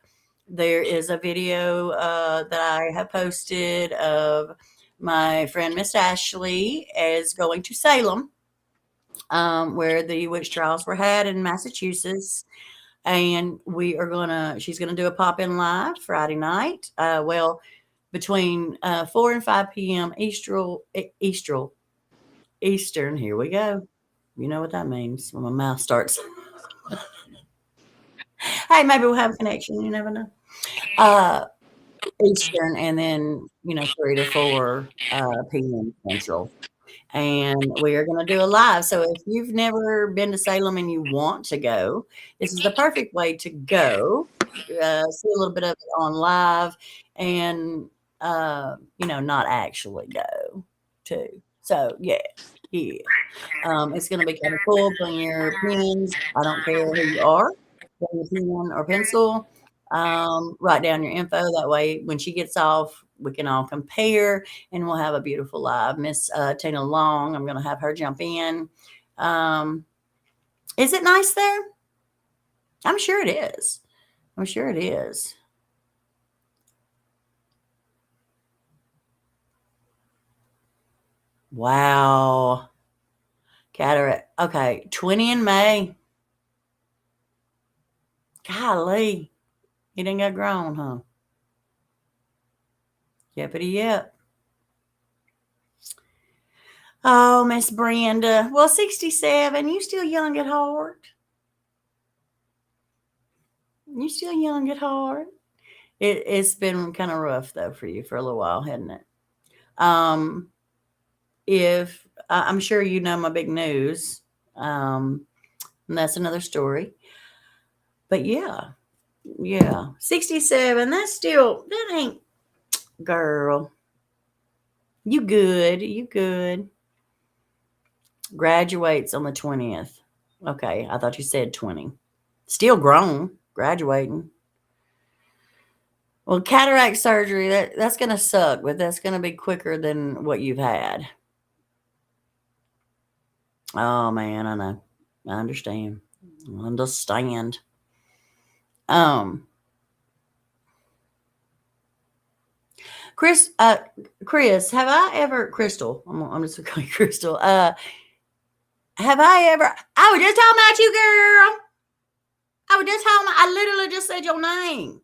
There is a video that I have posted of my friend Miss Ashley is going to Salem, where the witch trials were had in Massachusetts, and she's gonna do a pop-in live Friday night. Well, between 4 and 5 p.m. Eastern. Here we go. You know what that means when my mouth starts. Hey, maybe we'll have a connection. You never know. Uh, Eastern, and then 3 to 4 p.m. Central. And we are going to do a live. So if you've never been to Salem and you want to go, this is the perfect way to go. See a little bit of it on live, and not actually go too. So yeah. It's going to be kind of cool. Bring your pens. I don't care who you are. Bring your pen or pencil. Write down your info. That way, when she gets off, we can all compare, and we'll have a beautiful live. Miss Tina Long, I'm going to have her jump in. Is it nice there? I'm sure it is. I'm sure it is. Wow. Cataract. Okay, 20 in May. Golly. You didn't get grown, huh? Yippity yip. Oh, Miss Brenda. Well, 67. You still young at heart. You still young at heart. It's been kind of rough though for you for a little while, hasn't it? If I'm sure you know my big news, and that's another story. But yeah, 67. That ain't, girl. You good? You good? Graduates on the 20th. Okay, I thought you said 20. Still grown, graduating. Well, cataract surgery, that's going to suck, but that's going to be quicker than what you've had. Oh man, I know. I understand. I understand. Chris, have I ever, Crystal, I'm just going to call you Crystal. Have I ever, I was just talking about you, girl. I literally just said your name.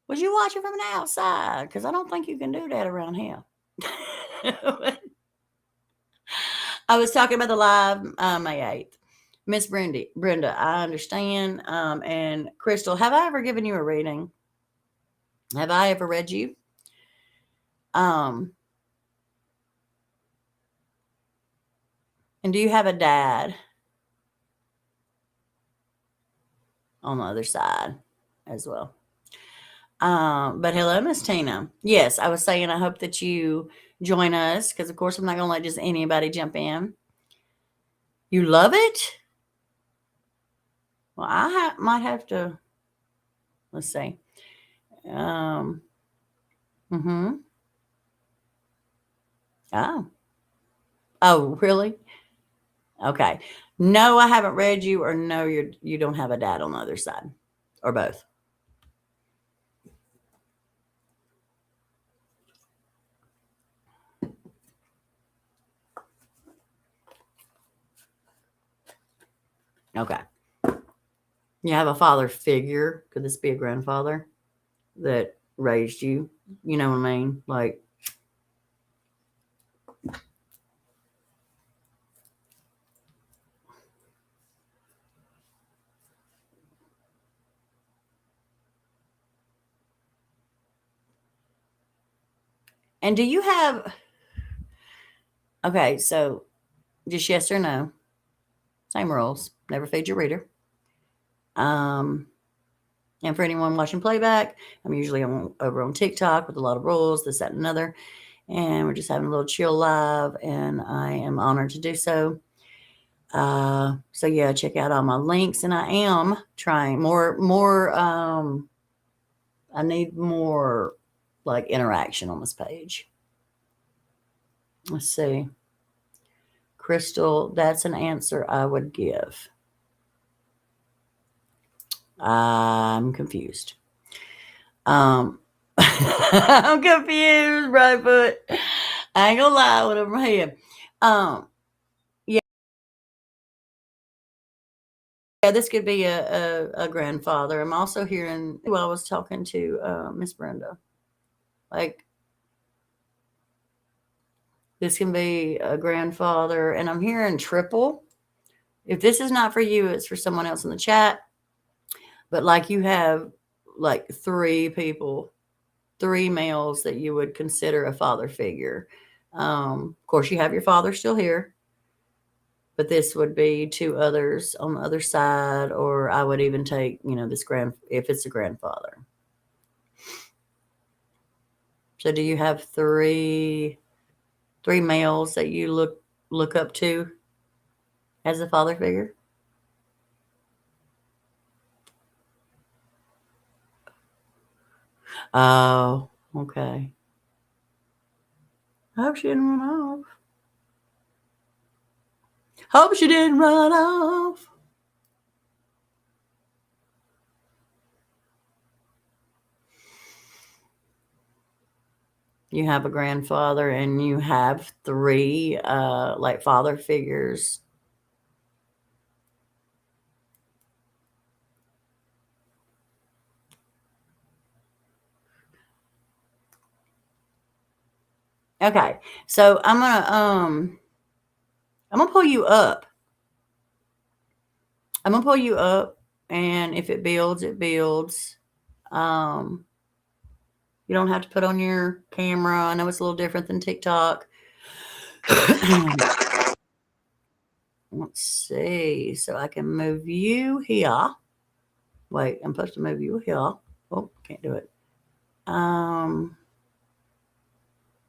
Was you watching from the outside? Because I don't think you can do that around here. I was talking about the live May 8th. Miss Brenda, I understand. And Crystal, have I ever given you a reading? Have I ever read you? And do you have a dad on the other side as well? But hello, Miss Tina. Yes, I was saying I hope that you join us, because of course I'm not going to let just anybody jump in. You love it? Well, I might have to. Let's see. Mm-hmm. Oh, really? Okay. No, I haven't read you, or no, you don't have a dad on the other side, or both. Okay. You have a father figure. Could this be a grandfather that raised you? You know what I mean? Like, And do you have, okay, so just yes or no. Same rules. Never feed your reader. And for anyone watching playback, I'm usually over on TikTok with a lot of rules, this, that, and another. And we're just having a little chill live, and I am honored to do so. So yeah, check out all my links, and I am trying more. I need more like interaction on this page. Let's see. Crystal, that's an answer I would give. I'm confused. I'm confused, Brightfoot. I ain't gonna lie with them right here. Yeah, this could be a grandfather. I'm also hearing while I was talking to Miss Brenda. Like this can be a grandfather, and I'm hearing triple. If this is not for you, it's for someone else in the chat. But like you have like three people, three males that you would consider a father figure. Of course, you have your father still here, but this would be two others on the other side, or I would even take, this if it's a grandfather. So do you have three males that you look up to as a father figure? Oh, okay. I hope she didn't run off. Hope she didn't run off. You have a grandfather and you have three like father figures. Okay. So I'm gonna pull you up. I'm gonna pull you up, and if it builds, it builds. You don't have to put on your camera. I know it's a little different than TikTok. Let's see. So I can move you here. Wait, I'm supposed to move you here. Oh, can't do it.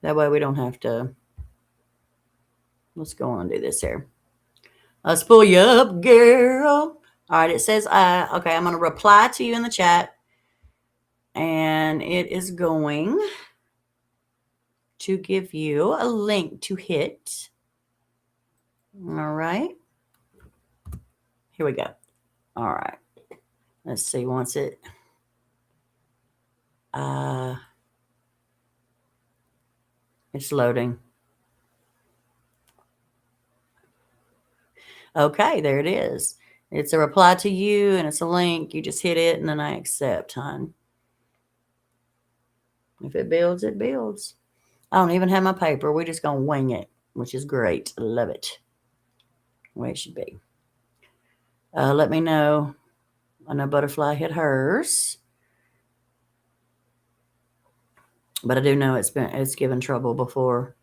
That way we don't have to. Let's go on and do this here. Let's pull you up, girl. All right, it says, okay, I'm going to reply to you in the chat. And it is going to give you a link to hit. All right. Here we go. All right. Let's see. Once it. It's loading. Okay, there it is. It's a reply to you, and it's a link. You just hit it, and then I accept, hon. If it builds, it builds. I don't even have my paper. We're just going to wing it, which is great. Love it. The way it should be. Let me know. I know Butterfly hit hers. But I do know it's given trouble before.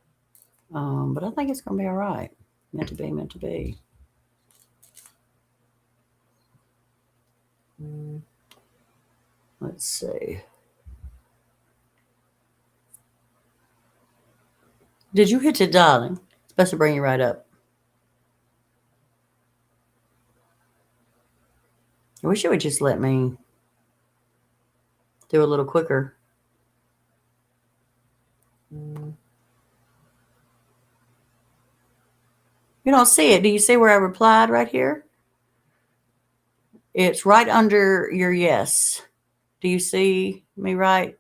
But I think it's going to be all right. Meant to be, meant to be. Let's see. Did you hit it, darling? It's supposed to bring you right up. I wish it would just let me do a little quicker. You don't see it. Do you see where I replied right here? It's right under your yes. Do you see me right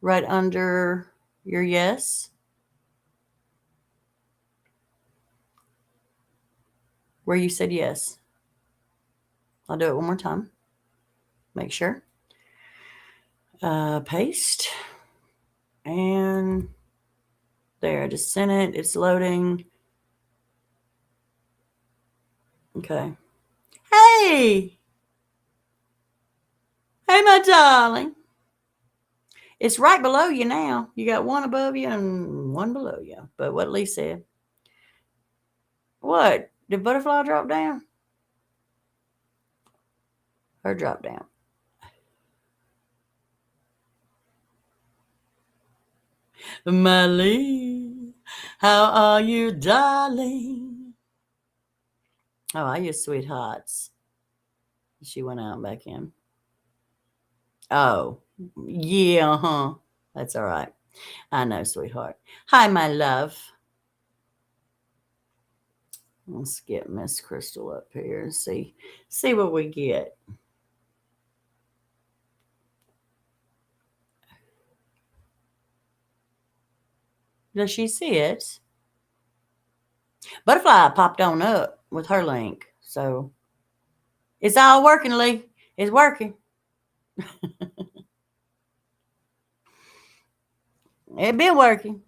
under your yes? Where you said yes. I'll do it one more time. Make sure. Paste. And there, I just sent it. It's loading. Okay. Hey! Hey, my darling. It's right below you now. You got one above you and one below you. But what Lee said. What? Did butterfly drop down? Or drop down? My Lee, how are you, darling? Oh, I use sweethearts. She went out and back in. Oh, yeah, huh? That's all right. I know, sweetheart. Hi, my love. Let's get Miss Crystal up here and see what we get. Does she see it? Butterfly popped on up with her link. So it's all working, Lee. It's working. It been working.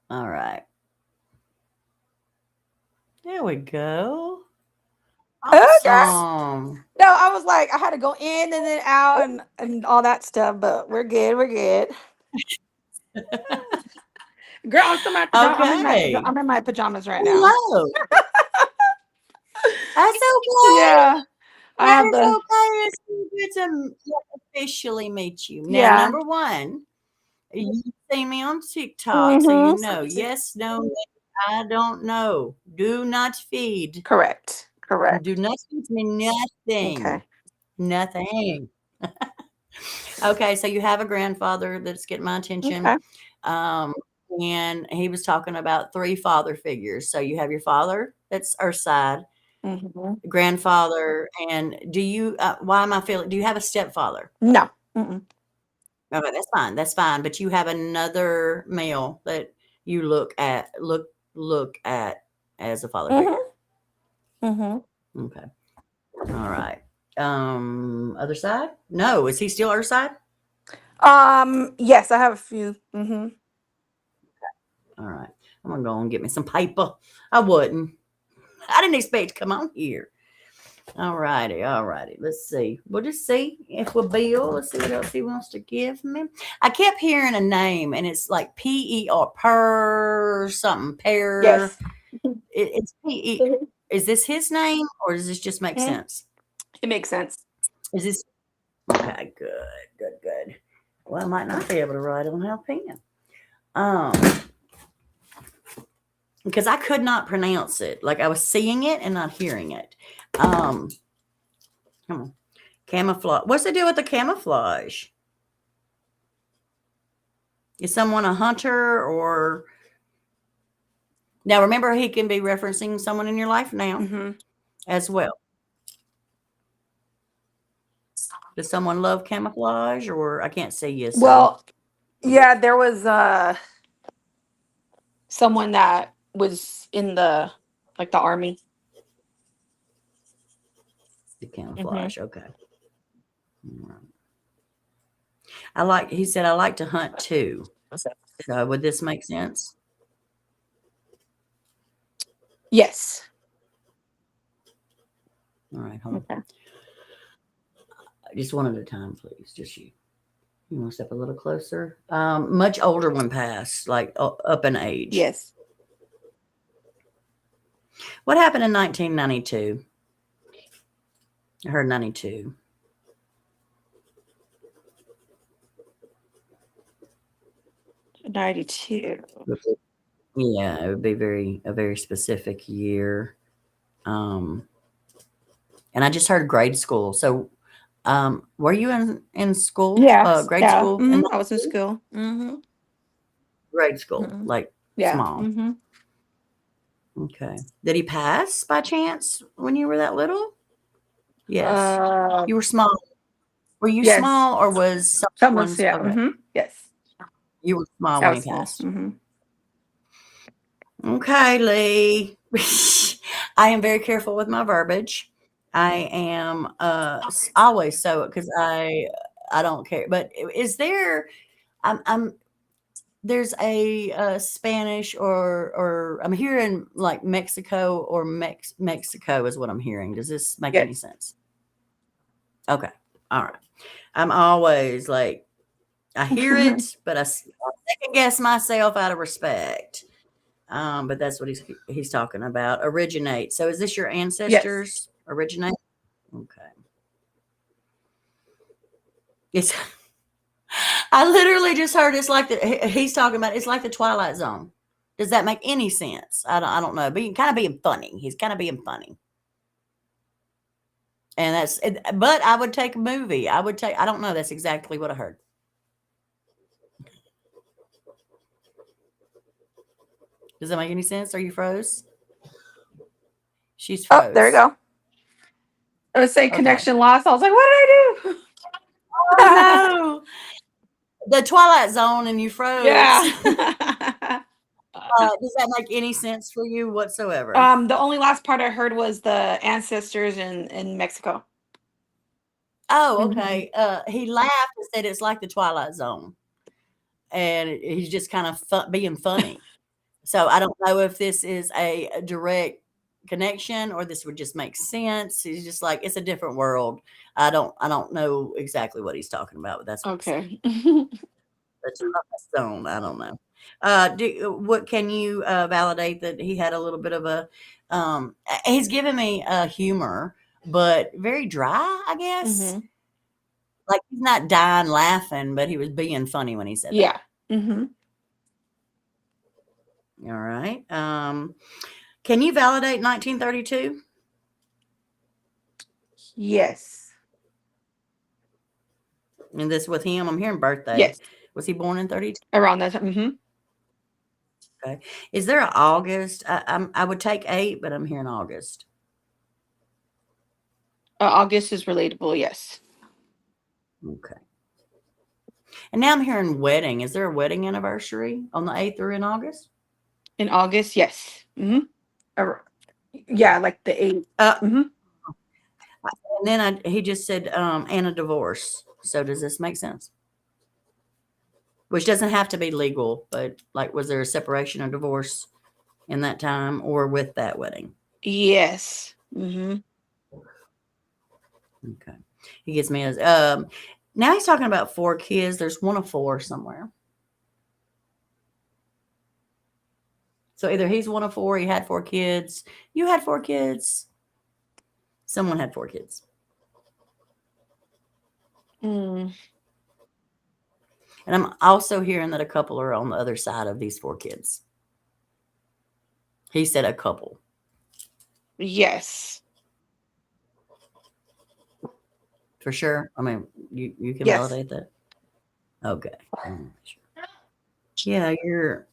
All right. There we go. Okay. Awesome. No, I was like, I had to go in and then out and all that stuff, but we're good. We're good. Girl, I'm still in my pajamas. Okay. I'm in my pajamas right now. Hello. That's okay. Yeah, I That have is the okay. It's good to officially meet you. Now, yeah. number one, you see me on TikTok, so you Mm-hmm. know. Yes, no, maybe, I don't know. Do not feed. Correct. Do Correct. not feed me nothing. Okay. Nothing. Okay, so you have a grandfather that's getting my attention. Okay. Um, and he was talking about three father figures. So you have your father, that's Earth side, Mm-hmm. grandfather, and why am I feeling, do you have a stepfather? No. Mm-mm. Okay, that's fine. That's fine. But you have another male that you look at as a father figure. Mm-hmm. Mm-hmm. Okay. All right. Other side? No, is he still Earth side? Yes, I have a few. Mm-hmm. All right. I'm gonna go and get me some paper. I wouldn't. I didn't expect to come on here. All righty, all righty. Let's see. We'll just see if we'll bill. Let's see what else he wants to give me. I kept hearing a name, and it's like PER, per something, pair. Yes. It's PE. Mhm. Is this his name, or does this just make Mhm. sense? It makes sense. Is this okay? Good. Well, I might not be able to write on our pen. Um, because I could not pronounce it. Like I was seeing it and not hearing it. Come on. Camouflage. What's the deal with the camouflage? Is someone a hunter or now remember he can be referencing someone in your life now Mm-hmm. as well. Does someone love camouflage or I can't see you, so Well, yeah, there was someone that was in the like the army. the Mm-hmm. camouflage. Okay. All right. He said I like to hunt too. So would this make sense? Yes. All right, hold on. Okay. Just one at a time, please. Just you. You want to step a little closer? Much older one passed, like up in age. Yes. What happened in 1992? I heard 92. 92. Yeah, it would be a very specific year. And I just heard grade school. So, were you in school, Yeah. grade Yeah. school, Mm-hmm. I was in school. Mm-hmm. grade school, Mm-hmm. like Yeah. small? Mm-hmm. Okay. Did he pass by chance when you were that little? Yes. You were small. Were you Yes. small or was Someone's someone's yeah. okay? Mm-hmm. Yes. You were small I when he was small. passed. Mm-hmm. Okay, Lee. I am very careful with my verbiage. I am always so because I don't care. But is there? I'm there's a Spanish or I'm hearing like Mexico or Mexico is what I'm hearing. Does this make any Yes. sense? Okay. All right. I'm always like, I hear it, but I second guess myself out of respect. But that's what he's talking about. Originate. So is this your Yes. ancestors originate? Okay. It's I literally just heard it's like he's talking about it's like the Twilight Zone. Does that make any sense? I don't know. Being kind of being funny. He's kind of being funny. And but I would take a movie. I don't know. That's exactly what I heard. Does that make any sense? Are you froze? She's Oh, there we froze. go. I was saying Okay. connection lost. I was like, what did I do? Oh no. The Twilight Zone and you froze. Yeah. Does that make any sense for you whatsoever? The only last part I heard was the ancestors in Mexico. Oh, Mhm. okay. He laughed and said it's like the Twilight Zone. And he's just kind of being funny. So I don't know if this is a direct connection or this would just make sense. He's just like, it's a different world. I don't know exactly what he's talking about, but that's what he's saying. Okay. The Twilight Zone. I don't know. What can you validate that he had a little bit of a he's giving me humor, but very dry, I guess. Mhm. Like he's not dying laughing, but he was being funny when he said Yeah. that. Mhm. All right. Can you validate 1932? Yes. And this with him? I'm hearing birthday. Yes. Was he born in 32? Around that time. Mhm. Okay. Is there an August? I would take 8, but I'm hearing August. August is relatable. Yes. Okay. And now I'm hearing wedding. Is there a wedding anniversary on the 8th or in August? In August. Yes. Mhm. Yeah, like the 8th. Mhm. And then he just said and a divorce. So does this make sense? Which doesn't have to be legal, but like was there a separation or divorce in that time or with that wedding? Yes. Mhm. Okay. He gives me his now he's talking about 4 kids. There's one of 4 somewhere. So either he's one of 4, he had 4 kids, you had 4 kids, someone had 4 kids. Mm. And I'm also hearing that a couple are on the other side of these 4 kids. He said a couple. Yes. For sure. I mean, you can Yes. validate that? Okay. Yeah, you're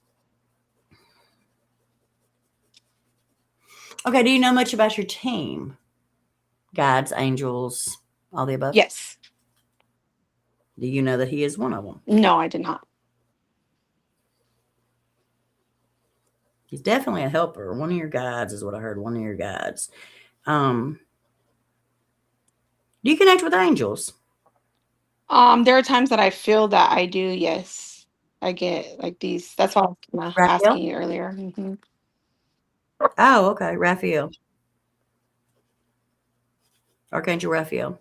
okay. Do you know much about your team? Guides, angels, all the above? Yes. Do you know that he is one of them? No, I did not. He's definitely a helper. One of your guides is what I heard. One of your guides. Do you connect with angels? There are times that I feel that I do. Yes, I get like these. That's why I was kinda Raphael? asking you earlier. Mhm. Oh, okay. Raphael. Archangel Raphael.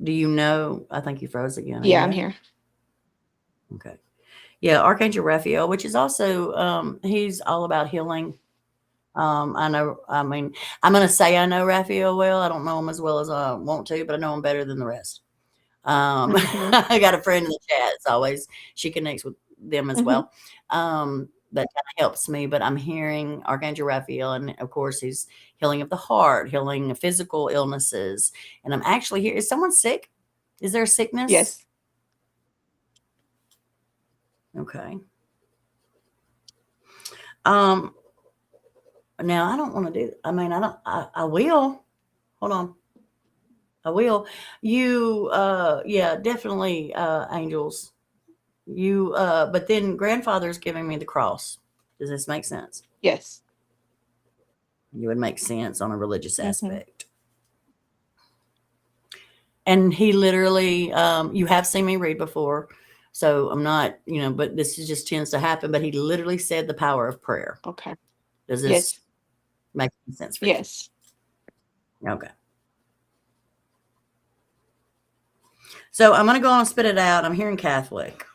Do you know? I think you froze again. Are you Yeah, I'm there? here. Okay. Yeah, Archangel Raphael, which is also he's all about healing. I know. I mean, I'm going to say I know Raphael well. I don't know him as well as I want to, but I know him better than the rest. Mhm. I got a friend in the chat. It's always she connects with them as Mhm. well. That kind of helps me. But I'm hearing Archangel Raphael, and of course, he's healing of the heart, healing of physical illnesses. And I'm actually here. Is someone sick? Is there a sickness? Yes. Okay. Now I don't want to do. I mean, I don't. I will. Hold on. I will. You, yeah, definitely, angels. But then grandfather's giving me the cross. Does this make sense? Yes. You would make sense on a religious Mhm. aspect. And he literally, you have seen me read before, so I'm not, but this just tends to happen. But he literally said the power of prayer. Okay. Does this Yes. make any sense for you? Yes. Okay. So I'm going to go on and spit it out. I'm hearing Catholic.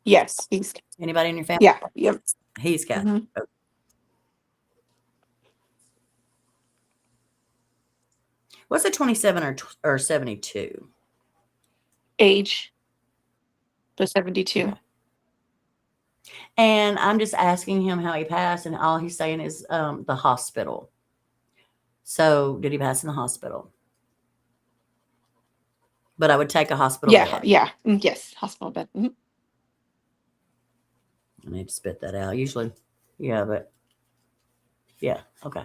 Yes. He's. Anybody in your family? Yeah. Yep. He's Catholic. Mhm. Okay. What's a 27 or 72? Age. The 72. Okay. And I'm just asking him how he passed, and all he's saying is the hospital. So did he pass in the hospital? But I would take a hospital Yeah. bed. Yeah. Yes. Hospital bed. Mhm. I need to spit that out. Usually, yeah, but yeah, okay.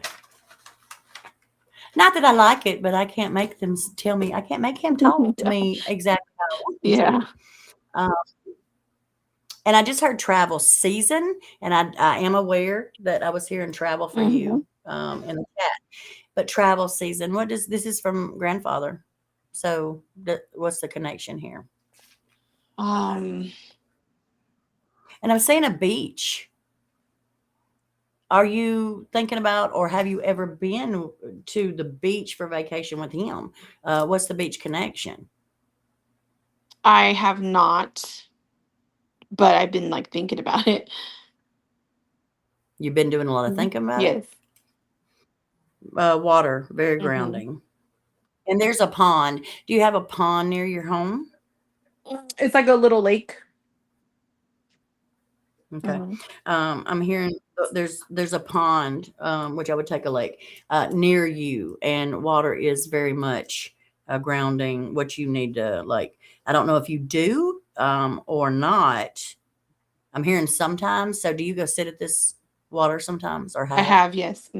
Not that I like it, but I can't make them tell me. I can't make him talk to me exactly how I want him Yeah. to. And I just heard travel season, and I am aware that I was hearing travel for you in the chat. But travel season, this is from grandfather. So what's the connection here? Um. And I'm saying a beach. Are you thinking about, or have you ever been to the beach for vacation with him? What's the beach connection? I have not, but I've been like thinking about it. You've been doing a lot of thinking about Yes. it? Water, very Mhm. grounding. And there's a pond. Do you have a pond near your home? It's like a little lake. Okay. Mhm. I'm hearing there's a pond, which I would take a lake, near you, and water is very much grounding what you need to like. I don't know if you do or not. I'm hearing sometimes. So do you go sit at this water sometimes or I have? have, yes.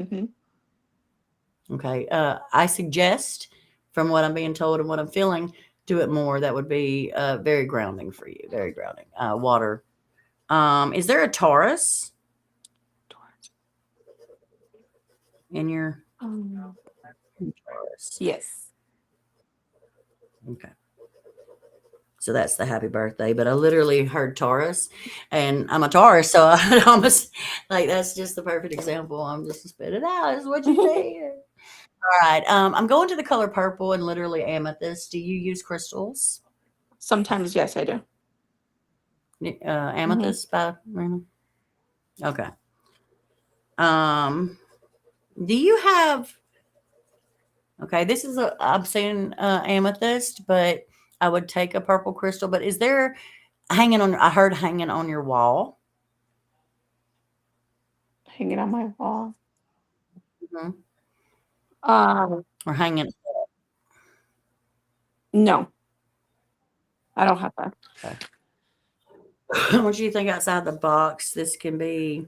Okay. I suggest, from what I'm being told and what I'm feeling, do it more. That would be very grounding for you. Very grounding. Water. Is there a Taurus in your Taurus? Yes. Okay. So that's the happy birthday. But I literally heard Taurus, and I'm a Taurus, so I almost like that's just the perfect example. I'm just spit it out. Is what you said. All right. I'm going to the color purple and literally amethyst. Do you use crystals? Sometimes, yes, I do. Amethyst by okay. Do you have okay, this is I'm saying amethyst, but I would take a purple crystal. But is there hanging on? I heard hanging on your wall. Hanging on my wall. Mhm. Um, Or hanging. no, I don't have that. Okay. What do you think outside the box? This can be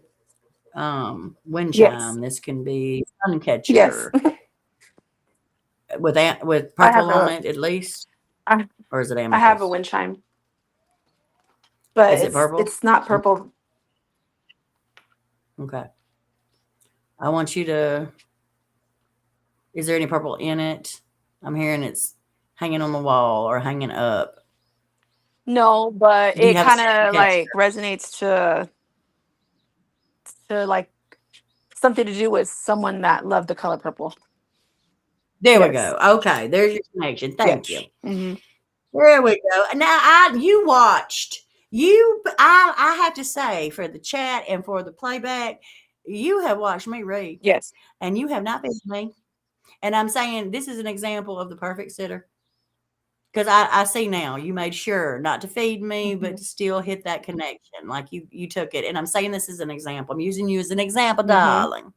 wind Yes. chime. This can be sun Yes. catcher with I have purple on it at least, I, or is it I have a amethyst? wind chime, but Is it purple? it's not purple. Okay. I want you to. Is there any purple in it? I'm hearing it's hanging on the wall or hanging up. No, but Do you it have a kind sun of catcher? like resonates to like something to do with someone that loved the color purple. There we Yes. go. Okay, there's your connection. Thank you. Mm-hmm. There we go. Now you watched. I have to say, for the chat and for the playback, you have watched me read, Yes. and you have not been me. And I'm saying this is an example of the perfect sitter. Because I see now you made sure not to feed me, but to still hit that connection. Like you took it. And I'm saying this is an example. I'm using you as an example, darling.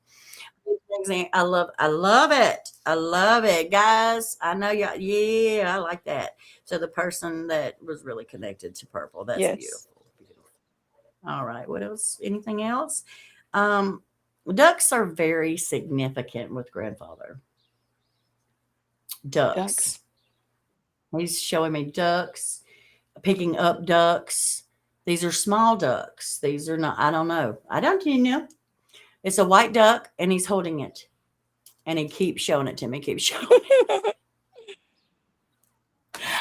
I love it. I love it. Guys, I know y'all. Yeah, I like that. So the person that was really connected to purple. That's Yes. beautiful. Beautiful. All right. What else? Anything else? Ducks are very significant with grandfather. Ducks. He's showing me ducks, picking up ducks. These are small ducks. These are not, I don't know. I don't know. It's a white duck and he's holding it. And he keeps showing it to me, keeps showing it.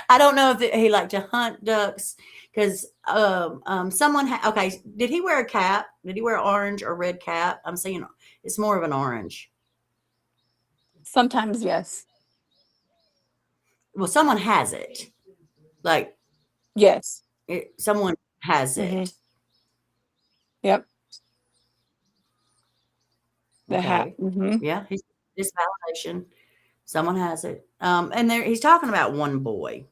I don't know if he liked to hunt ducks because someone okay. Did he wear a cap? Did he wear orange or red cap? I'm seeing it's more of an orange. Sometimes, yes. Well, someone has it. Like Yes. someone has Mm-hmm. it. Yep. The hat. Okay. Mm-hmm. Yeah, it's validation. Someone has it. And he's talking about one boy.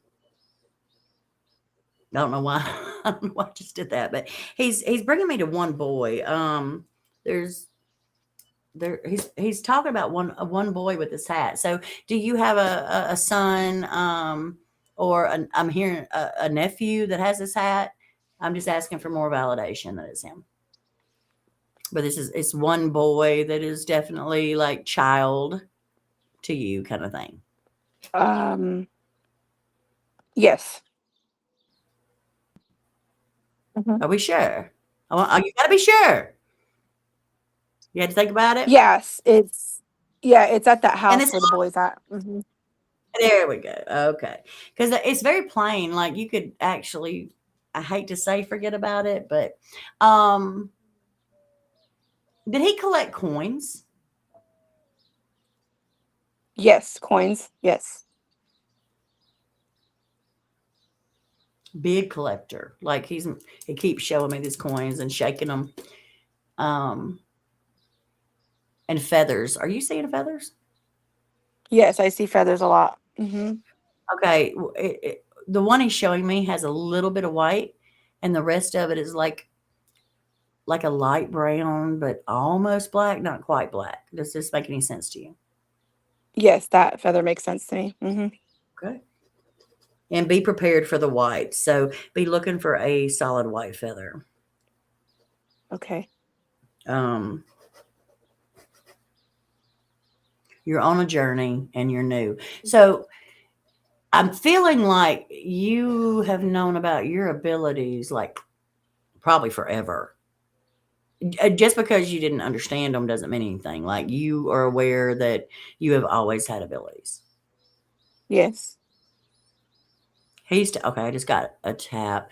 I don't know why. I don't know why I just did that, but he's bringing me to one boy. There's he's talking about one boy with his hat. So, do you have a son, or I'm hearing a nephew that has this hat? I'm just asking for more validation that it's him. But it's one boy that is definitely like child to you kind of thing. Yes. Mm-hmm. Are we sure? You got to be sure. You had to think about it. Yes, it's at that And house it's where the boy's at. Mm-hmm. there we go. Okay. Because it's very plain. Like you could actually, I hate to say forget about it, but did he collect coins? Yes, coins. Yes. Big collector. Like he keeps showing me these coins and shaking them. Um, and feathers. Are you seeing feathers? Yes, I see feathers a lot. Mm-hmm. Okay. The one he's showing me has a little bit of white, and the rest of it is like a light brown, but almost black, not quite black. Does this make any sense to you? Yes, that feather makes sense to me. Mm-hmm. Okay. And be prepared for the white. So be looking for a solid white feather. Okay. Um, you're on a journey and you're new. So I'm feeling like you have known about your abilities like probably forever. Just because you didn't understand them doesn't mean anything. Like you are aware that you have always had abilities. Yes. Okay, I just got a tap.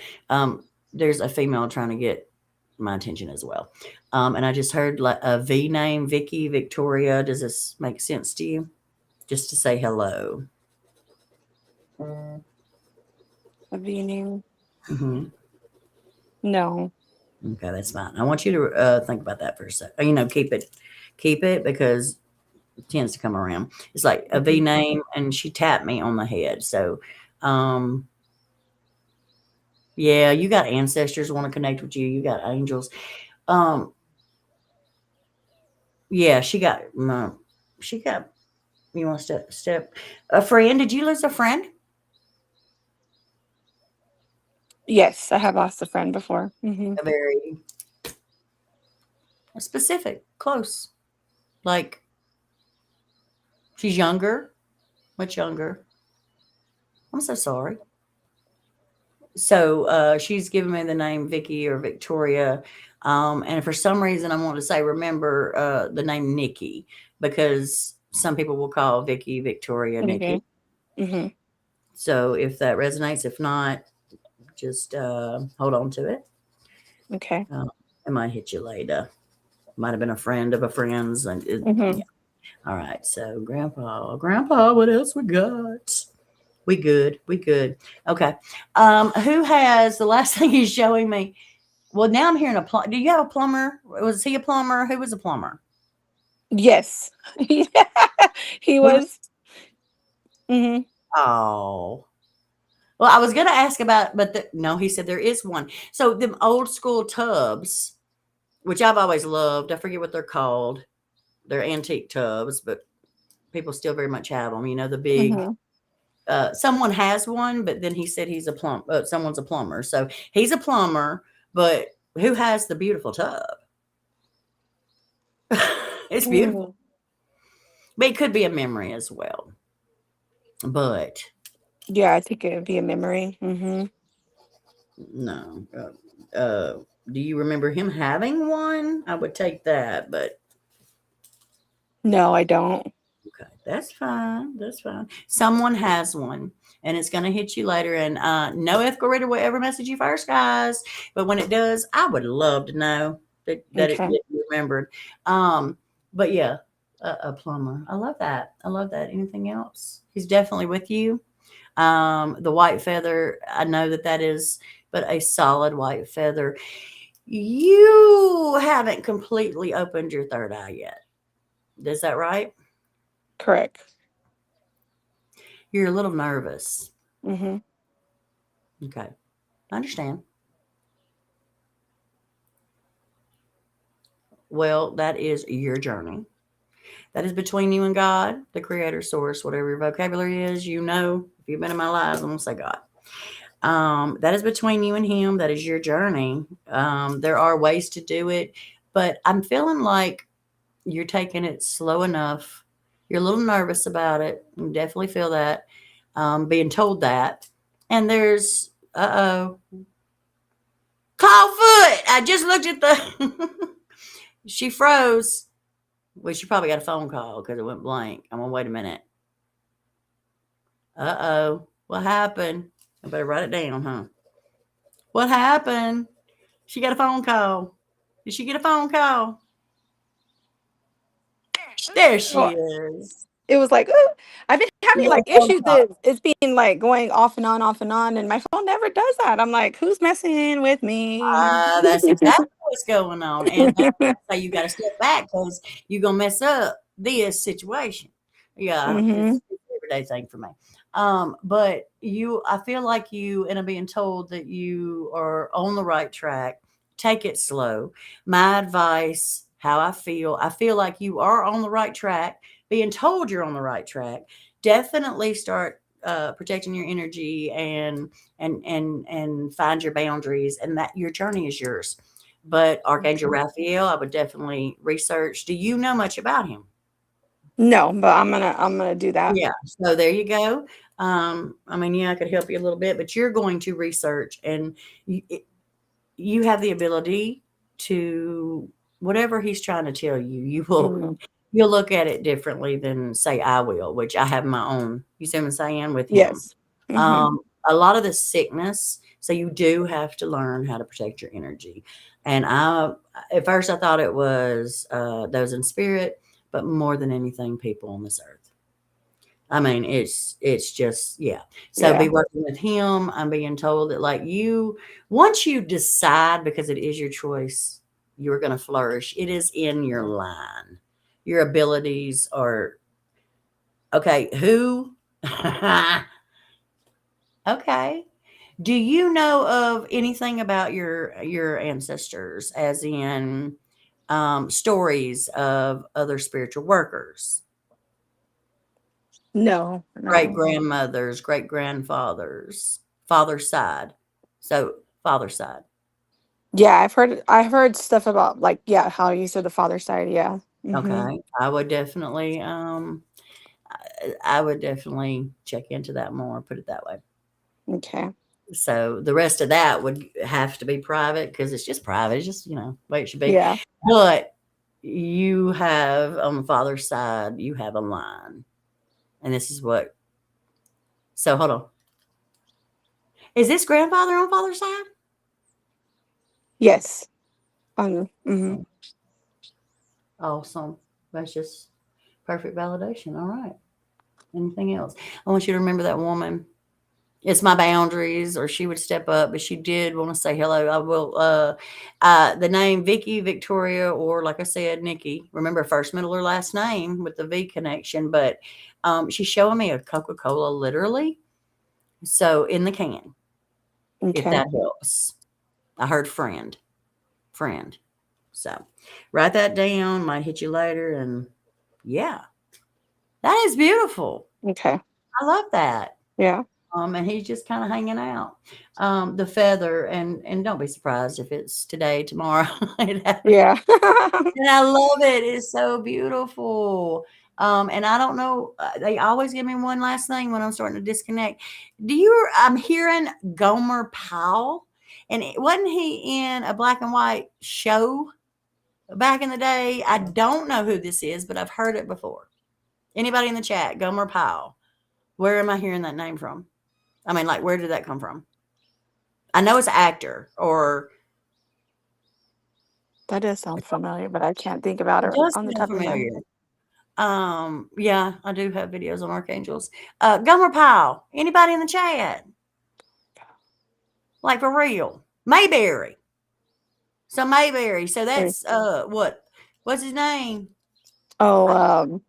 There's a female trying to get my attention as well. And I just heard like a V name, Vicky, Victoria. Does this make sense to you? Just to say hello. A V name. Hmm. No. Okay, that's fine. I want you to think about that for a second. Keep it because it tends to come around. It's like a V Mm-hmm. name, and she tapped me on the head. So, yeah, you got ancestors want to connect with you. You got angels. Um, yeah, she got. You want to step a friend? Did you lose a friend? Yes, I have lost a friend before. Mm-hmm. A very specific, close. Like she's younger, much younger. I'm so sorry. So she's given me the name Vicky or Victoria. And for some reason, I want to say, remember the name Nikki, because some people will call Vicky Victoria Okay. Nikki. Mm-hmm. So if that resonates, if not, just hold on to it. Okay. It might hit you later. Might have been a friend of a friend's. And Mm-hmm. yeah. All right. So Grandpa, what else we got? We good. We good. Okay. Who has the last thing he's showing me? Well, now I'm hearing a plumber. Do you have a plumber? Was he a plumber? Who was a plumber? Yes. Yeah, he He was. was. Mm-hmm. Oh. Well, I was going to ask about, but no, he said there is one. So them old school tubs, which I've always loved. I forget what they're called. They're antique tubs, but people still very much have them. The big. Mm-hmm. Someone has one, but then he said someone's a plumber. So he's a plumber, but who has the beautiful tub? It's beautiful. Mm-hmm. But it could be a memory as well. But Yeah, I think it would be a memory. Mm-hmm. no. Do you remember him having one? I would take that, but No, I don't. okay, that's fine. That's fine. Someone has one, and it's going to hit you later. And no ethical reader will ever message you first, guys. But when it does, I would love to know that it Okay. you remembered. But yeah, a plumber. I love that. I love that. Anything else? He's definitely with you. The white feather, I know that is, but a solid white feather. You haven't completely opened your third eye yet. Is that right? Correct. You're a little nervous. Mm-hmm. Okay. I understand. Well, that is your journey. That is between you and God, the creator source, whatever your vocabulary is. You know, if you've been in my lives, I'm going to say God. That is between you and him. That is your journey. There are ways to do it, but I'm feeling like you're taking it slow enough. You're a little nervous about it. You definitely feel that, being told that. And there's, call foot. I just looked at the, she froze. Well, she probably got a phone call because it went blank. I'm going to wait a minute. What happened? I better write it down, huh? What happened? She got a phone call. Did she get a phone call? There she Well, is. it was like, "Ooh," I've been having You got like a phone issues call. that it's being like going off and on, and my phone never does that. I'm like, who's messing with me? That's exactly what's going on. And that's why I say you got to step back because you're going to mess up this situation. Yeah, Mm-hmm. it's an everyday thing for me. But I feel like you, and I'm being told that you are on the right track. Take it slow. My advice, how I feel like you are on the right track, being told you're on the right track. Definitely start protecting your energy and find your boundaries, and that your journey is yours. But Archangel Raphael, I would definitely research. Do you know much about him? No, but I'm gonna do that. Yeah, so there you go. I mean, yeah, I could help you a little bit, but you're going to research, and you have the ability to, whatever he's trying to tell you, Mhm. you'll look at it differently than say I will, which I have my own. You see what I'm saying with him? Yes. Hmm. A lot of the sickness, so you do have to learn how to protect your energy. And at first, I thought it was those in spirit, but more than anything, people on this earth. I mean, it's just, yeah. So be Yeah. working with him. I'm being told that like once you decide, because it is your choice, you're going to flourish. It is in your line. Your abilities are okay. Who? Okay. Do you know of anything about your ancestors, as in stories of other spiritual workers, No. great No. grandmothers, great grandfathers, father's side? So father's side. Yeah, I've heard stuff about like, yeah, how you said the father side. Yeah. Hmm. Okay, I would definitely check into that more. Put it that way. Okay. So the rest of that would have to be private because it's just private. It's just, the way it should be. Yeah. But you have, on the father's side, you have a line. And this is what, so hold on. Is this grandfather on father's side? Yes. Hmm. Awesome. That's just perfect validation. All right. Anything else? I want you to remember that woman. It's my boundaries, or she would step up, but she did want to say hello. I will, the name Vicky, Victoria, or like I said, Nikki. Remember first, middle, or last name with the V connection, but she's showing me a Coca-Cola literally. So in the can, if Okay. that helps. I heard friend. So write that down. Might hit you later. And yeah, that is beautiful. Okay. I love that. Yeah. And he's just kind of hanging out. The feather, and don't be surprised if it's today, tomorrow. It happens. Yeah. And I love it. It's so beautiful. And I don't know. They always give me one last thing when I'm starting to disconnect. I'm hearing Gomer Powell, and wasn't he in a black and white show back in the day? I don't know who this is, but I've heard it before. Anybody in the chat? Gomer Powell. Where am I hearing that name from? I mean, like, where did that come from? I know it's an actor, or That does sound familiar, but I can't think about it it does on the sound top of my familiar. head. Yeah, I do have videos on archangels. Gomer Pyle. Anybody in the chat? Like, for real. Mayberry. So Mayberry. So Wait. that's what's his name? Oh,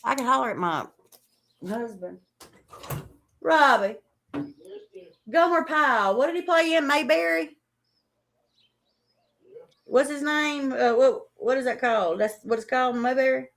I can holler at my husband. Robbie. Gomer Pyle. What did he play in? Mayberry? What's his name? What is that called? That's what it's called, Mayberry?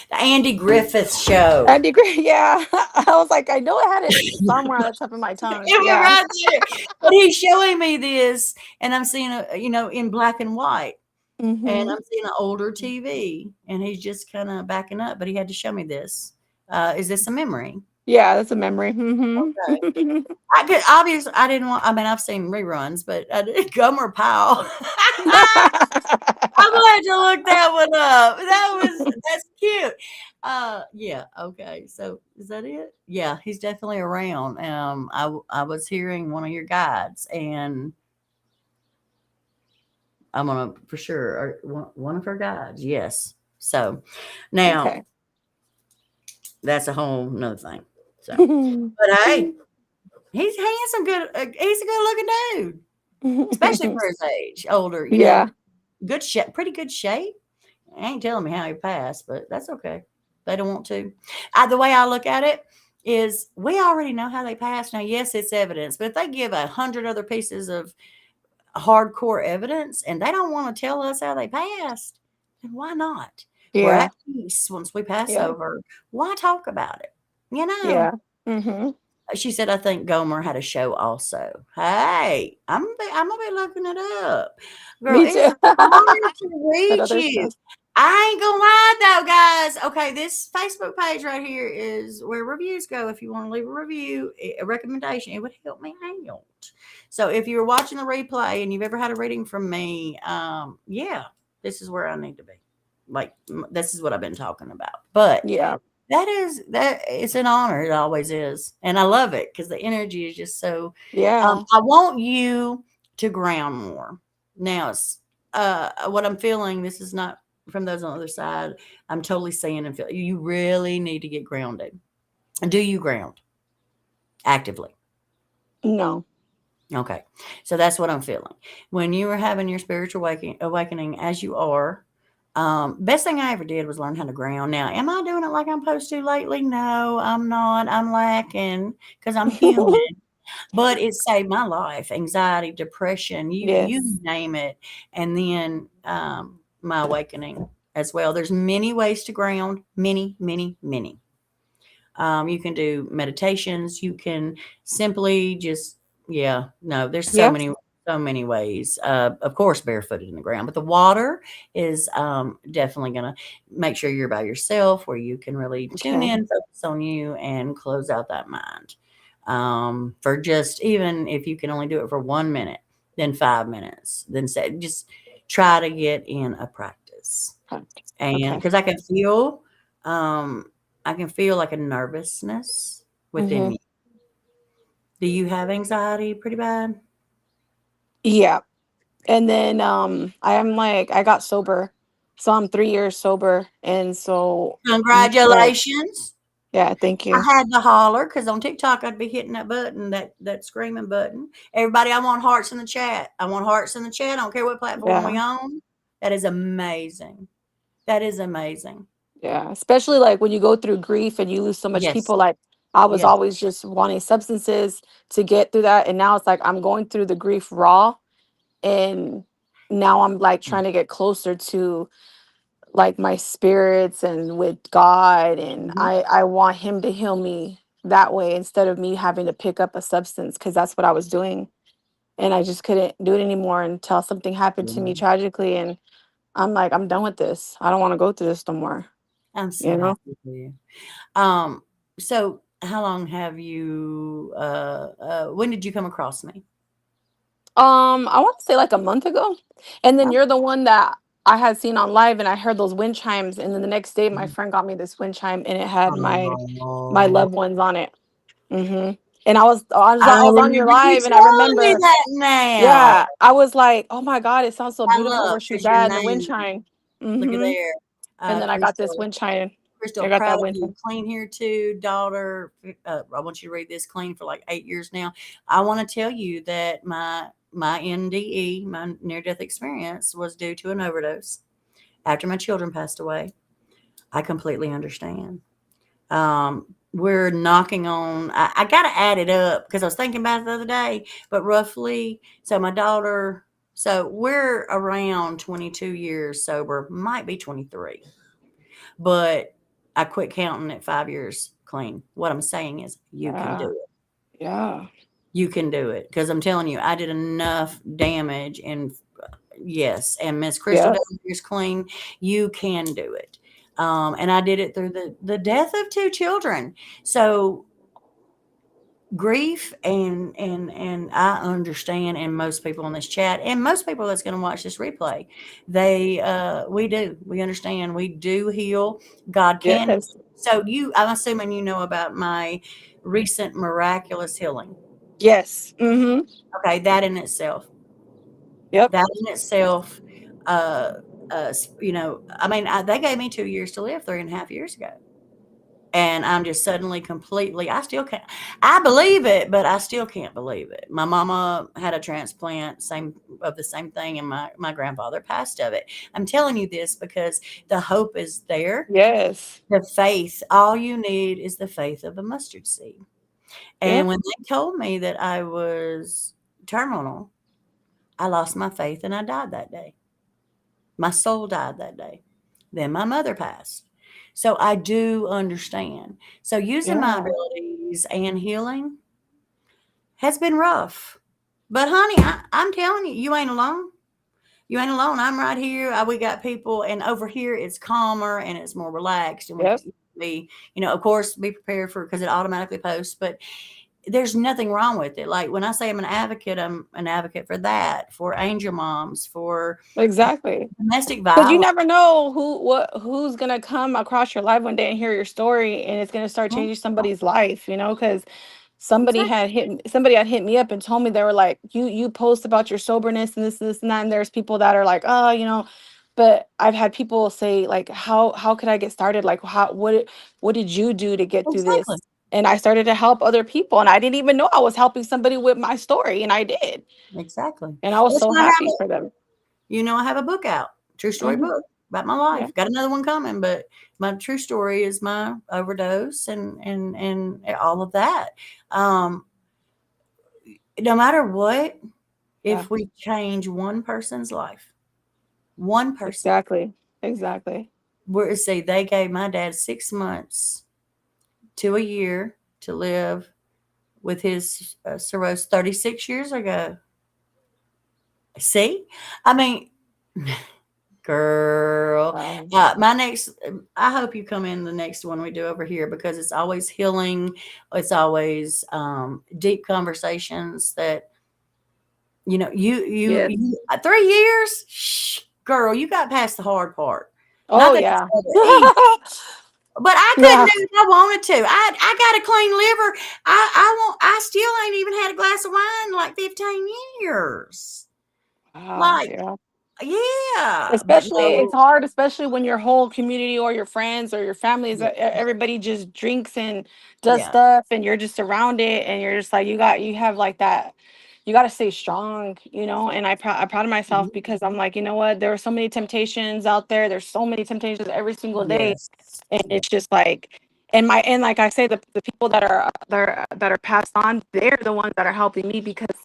The Andy Griffith Show. Andy Gray. Yeah, I was like, I know I had it somewhere on the top of my tongue. It was Yeah. right there. But he's showing me this, and I'm seeing in black and white, and Mm-hmm. I'm seeing an older TV, and he's just kind of backing up. But he had to show me this. Is this a memory? Yeah, that's a memory. Okay. Mm-hmm. I could obviously I didn't want. I mean, I've seen reruns, but I did Gomer Powell. I'm gonna have to look that one up. That's cute. Yeah, okay. So is that it? Yeah, he's definitely around. I was hearing one of your guides, and I'm gonna for sure or one of her guides. Yes. So now Okay. that's a whole nother thing. So, but hey, he's handsome. Good. He's a good looking dude, especially for his age. Older, Yeah. good shape, pretty good shape. Ain't telling me how he passed, but that's okay. They don't want to. The way I look at it is we already know how they passed. Now, yes, it's evidence, but if they give 100 other pieces of hardcore evidence and they don't want to tell us how they passed, then why not? We're Yeah. at peace once we pass Yeah. over. Why talk about it? You know? Yeah. Mm-hmm. She said, I think Gomer had a show also. Hey, I'm gonna be looking it up. Girl, Me it's too. an honor to That read other you. stuff. I ain't gonna lie though, guys. Okay, this Facebook page right here is where reviews go. If you want to leave a review, a recommendation, it would help me out. So if you're watching the replay and you've ever had a reading from me, yeah, this is where I need to be. Like this is what I've been talking about. But Yeah. that it's an honor. It always is. And I love it because the energy is just so Yeah. I want you to ground more. Now it's what I'm feeling, this is not from those on the other side. I'm totally saying and feel you really need to get grounded. And do you ground actively? No. Okay. So that's what I'm feeling. When you were having your spiritual awakening as you are, best thing I ever did was learn how to ground. Now, am I doing it like I'm supposed to lately? No, I'm not. I'm lacking because I'm human. But it saved my life. Anxiety, depression, you Yes. name it. And then my awakening as well. There's many ways to ground. Many, many, many. You can do meditations. You can simply just, yeah, no, there's Yep. so many ways. Of course, barefooted in the ground, but the water is definitely going to make sure you're by yourself where you can really tune Okay. in, focus on you, and close out that mind. For just even if you can only do it for 1 minute, then 5 minutes, then say, just try to get in a practice. And Okay. because um, I can feel like a nervousness within Mm-hmm. you. Do you have anxiety pretty bad? Yeah. And then I am like I got sober. So I'm 3 years sober. And so like Congratulations. yeah, thank you. I had to holler because on TikTok I'd be hitting that button, that screaming button. Everybody, I want hearts in the chat. I want hearts in the chat. I don't care what platform we Yeah. own. That is amazing. That is amazing. Yeah. Especially like when you go through grief and you lose so much Yes. people, like I was Yes. always just wanting substances to get through that. And now it's like I'm going through the grief raw. And now I'm like trying to get closer to like my spirits and with God, and Mhm. I want him to heal me that way instead of me having to pick up a substance, because that's what I was doing, and I just couldn't do it anymore until something happened to me Yeah. tragically, and I'm like, I'm done with this. I don't want to go through this no more. I'm You so know. happy for you. Um, so how long have you when did you come across me? I want to say like a month ago, and then you're the one that I had seen on live, and I heard those wind chimes, and then the next day my friend got me this wind chime, and it had my Oh, loved ones on it. And I was I on your remember you live, and I telling me remember, that now. yeah, I was like, oh my god, it sounds so I beautiful love where she's because your at in the wind name, chime. look at hmm there. And then I got this Crystal. wind chime. Crystal, I got proud that of wind you. chime. Clean here too, daughter. I want you to read this. Clean for like 8 years now. I want to tell you that my NDE, my near death experience, was due to an overdose after my children passed away. I completely understand. We're knocking on. I got to add it up because I was thinking about it the other day. But roughly, so my daughter. So we're around 22 years sober. Might be 23, but I quit counting at 5 years clean. What I'm saying is, you can do Yeah, it. yeah, You can do it because I'm telling you, I did enough damage. And yes, and Miss Crystal yeah, down here is clean. You can do it. And I did it through the death of two children. So grief and I understand, and most people in this chat and most people that's going to watch this replay, we understand, we do heal. God can. yes, So I'm assuming you know about my recent miraculous healing. yes. Okay, Yep, that in itself, uh I mean, they gave me 2 years to live 3.5 years ago, and I'm just suddenly completely, I still can't, I believe it, but I still can't believe it. My mama had a transplant, the same thing, and my grandfather passed of it. I'm telling you this because the hope is there. yes, The faith, all you need is the faith of a mustard seed. And yep, when they told me that I was terminal, I lost my faith and I died that day. My soul died that day. Then my mother passed. So I do understand. So using my yeah, abilities and healing has been rough. But honey, I'm telling you, you ain't alone. You ain't alone. I'm right here. We got people, and over here it's calmer and it's more relaxed. And we yep, can be, of course, be prepared for, because it automatically posts. But there's nothing wrong with it. Like when I say I'm an advocate for that, for angel moms, for exactly. domestic Because you violence. never know who's gonna come across your life one day and hear your story, and it's gonna start changing somebody's life. Because Exactly. somebody had hit me up and told me, they were like, you post about your soberness and this and that, and there's people that are like, oh, but I've had people say, like, how could I get started, like, what did you do to get through Exactly. this? And I started to help other people, and I didn't even know I was helping somebody with my story, and I did, Exactly. and I was That's so why I have happy for them. I have a book out, true story hmm book about my yeah, life. Got another one coming, but my true story is my overdose and all of that. Um, no matter what, yeah, if we change one person's life, one person, exactly, exactly. where say they gave my dad 6 months to a year to live with his cirrhosis 36 years ago. See, I mean, girl, Wow. my next, I hope you come in the next one we do over here, because it's always healing. It's always deep conversations that, Yes. 3 years. Shh, girl, you got past the hard part. Not Oh that it's yeah. ever easy, but I couldn't Yeah. do it if I wanted to. I got a clean liver. I still ain't even had a glass of wine in like 15 years. Wow. Like, Yeah. yeah, but Especially, it's no, hard, especially when your whole community or your friends or your family is, yeah, everybody just drinks and does yeah. stuff, and you're just around it, and you're just like, you have like that, you got to stay strong, and I'm proud of myself, Mhm. because I'm like, you know what, there are so many temptations out there, there's so many temptations every single day, Yes. and Yeah. it's just like, and like I say, the people that are passed on, they're the ones that are helping me, because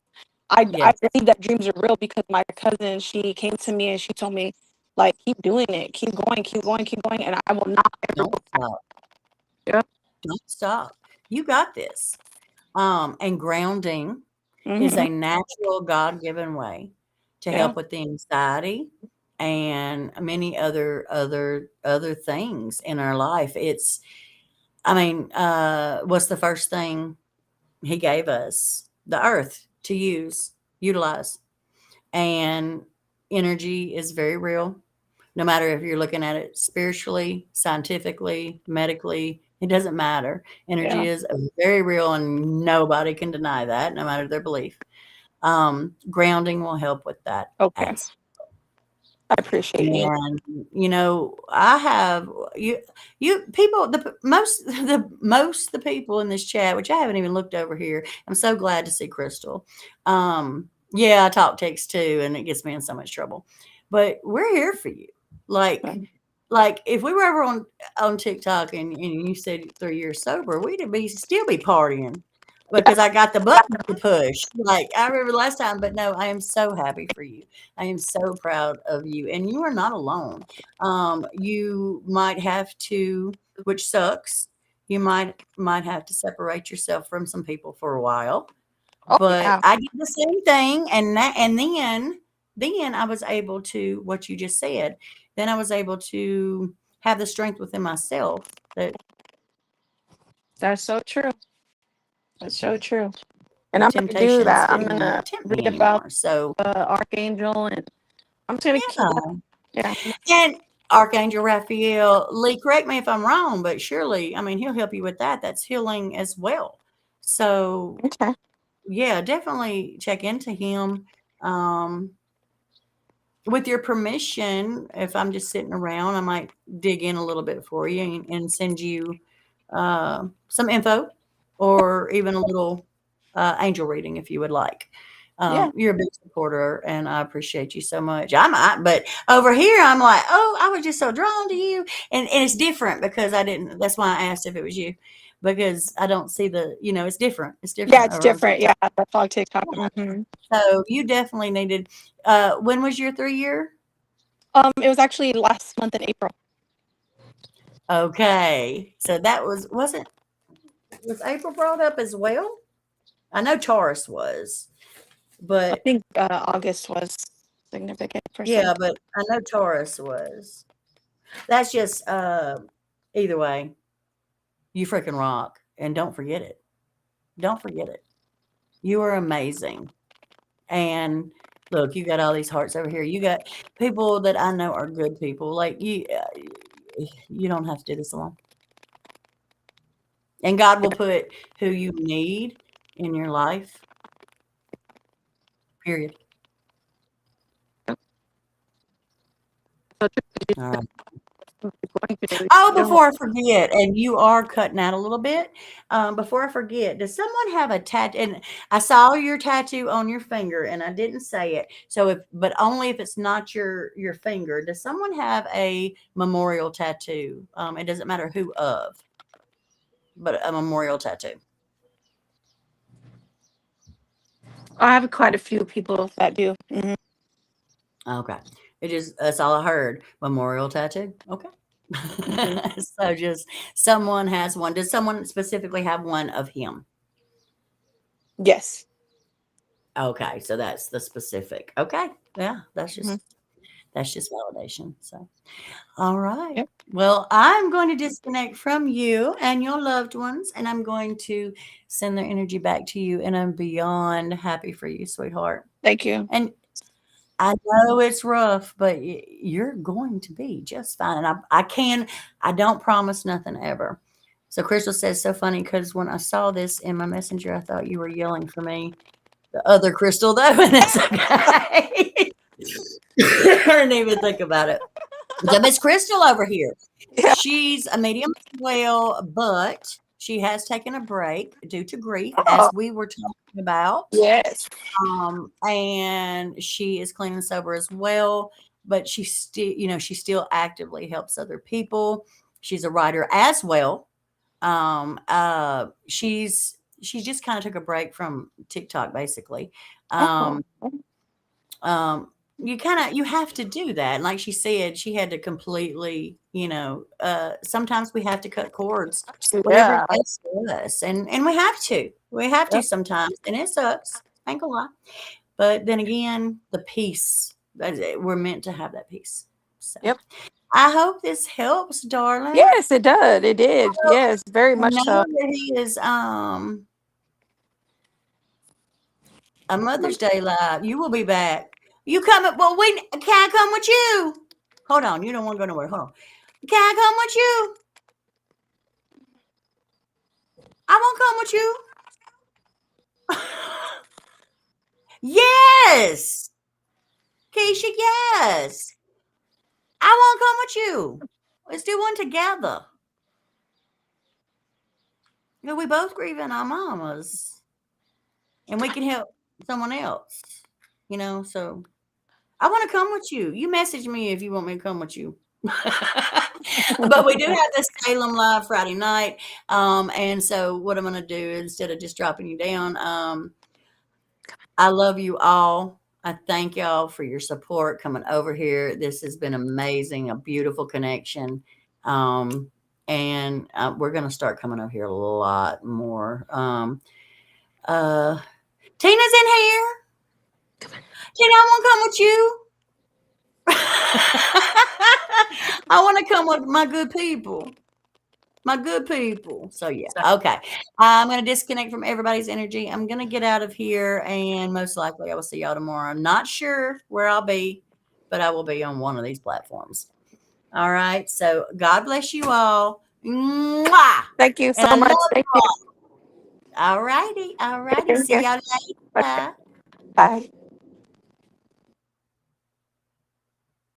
I Yes. believe that dreams are real, because my cousin, she came to me and she told me, like, keep doing it, keep going, keep going, keep going, and I will not ever Don't go back. stop. Yeah. Don't stop. You got this. And grounding is hmm a natural God-given way to Yeah. help with the anxiety and many other things in our life. I mean, what's the first thing he gave us? The earth to utilize. And energy is very real. No matter if you're looking at it spiritually, scientifically, medically, it doesn't matter. Energy Yeah. is very real, and nobody can deny that, no matter their belief. Grounding will help with that Okay. as I appreciate you. and I have you people the people in this chat, which I haven't even looked over here. I'm so glad to see Crystal. Yeah, I talk text too, and it gets me in so much trouble. But we're here for you. Like like if we were ever on TikTok and you said 3 years sober, we'd be still be partying because I got the button to push. Like I remember last time, but no, I am so happy for you. I am so proud of you, and you are not alone. You might have to, which sucks. You might have to separate yourself from some people for a while, Oh but yeah. I did the same thing, and then I was able to what you just said. Then I was able to have the strength within myself that That's so true. That's so true. And the I'm gonna do temptations that. I'm didn't gonna tempt read me about anymore. So Archangel, and I'm just gonna keep that. yeah. Yeah. And Archangel Raphael, Lee, correct me if I'm wrong, but surely, I mean, he'll help you with that. That's healing as well. So, Okay. yeah, definitely check into him. Um, with your permission, if I'm just sitting around, I might dig in a little bit for you and send you some info or even a little angel reading if you would like. Yeah. You're a big supporter, and I appreciate you so much. But over here, I'm like, oh, I was just so drawn to you, and it's different because I didn't. That's why I asked if it was you, because I don't see it's different. It's Yeah, different it's over on different. TikTok. Yeah, that's all TikTok. Hmm. So you definitely needed. When was your 3 year? It was actually last month in April. Okay, so that was April brought up as well? I know Taurus was, I but think August was significant for some. yeah, but I know Taurus was. That's just either way, you freaking rock, and don't forget it. Don't forget it. You are amazing. And look, you got all these hearts over here. You got people that I know are good people. Like you don't have to do this alone. And God will put who you need in your life. Period. So All right. what you're going to do, Oh, you don't. before I forget, and you are cutting out a little bit. Before I forget, does someone have a tattoo? And I saw your tattoo on your finger, and I didn't say it. So, but only if it's not your finger. Does someone have a memorial tattoo? It doesn't matter who of, but a memorial tattoo. I have quite a few people that do. Hmm. Okay, that's all I heard. Memorial tattoo. Okay. Hmm. So just someone has one. Does someone specifically have one of him? Yes. Okay, so that's the specific. Okay. Yeah, Hmm. that's just validation. So, all right. Yep. Well, I'm going to disconnect from you and your loved ones, and I'm going to send their energy back to you, and I'm beyond happy for you, sweetheart. Thank you. And I know it's rough, but you're going to be just fine. And I don't promise nothing ever. So Crystal says, so funny because when I saw this in my messenger, I thought you were yelling for me. The other Crystal, though, and that's okay. I didn't even think about it. So Miss Crystal over here, Yeah. she's a medium as well, but she has taken a break due to grief, Oh, as we were talking about. yes. And she is clean and sober as well, but she still actively helps other people. She's a writer as well. She just kind of took a break from TikTok, basically. Oh. Um, you have to do that. And like she said, she had to completely, sometimes we have to cut cords, whatever it Yeah. takes for us. And we have to Yep. sometimes. And it sucks. Ain't gonna lie. But then again, the peace, we're meant to have that peace. So Yep. I hope this helps, darling. Yes, it did. It did. Yes, very I much so. know that he is a Mother's Day live. You will be back. You coming? Well, can I come with you? Hold on. You don't want to go nowhere. Hold on. Can I come with you? I won't come with you. Yes. Keisha, yes. I won't come with you. Let's do one together. You know, we both grieving our mamas. And we can help someone else. You know, so I want to come with you. You message me if you want me to come with you. But we do have the Salem Live Friday night. And so what I'm going to do, instead of just dropping you down, I love you all. I thank y'all for your support coming over here. This has been amazing, a beautiful connection. And we're going to start coming over here a lot more. Tina's in here. Tina, I want to come with you. I want to come with my good people. My good people. So yeah. Okay. I'm going to disconnect from everybody's energy. I'm going to get out of here, and most likely I will see y'all tomorrow. I'm not sure where I'll be, but I will be on one of these platforms. All right. So God bless you all. Mwah! Thank you so And I much. love Thank you you. all. All righty. All righty. See y'all later. Okay. Bye.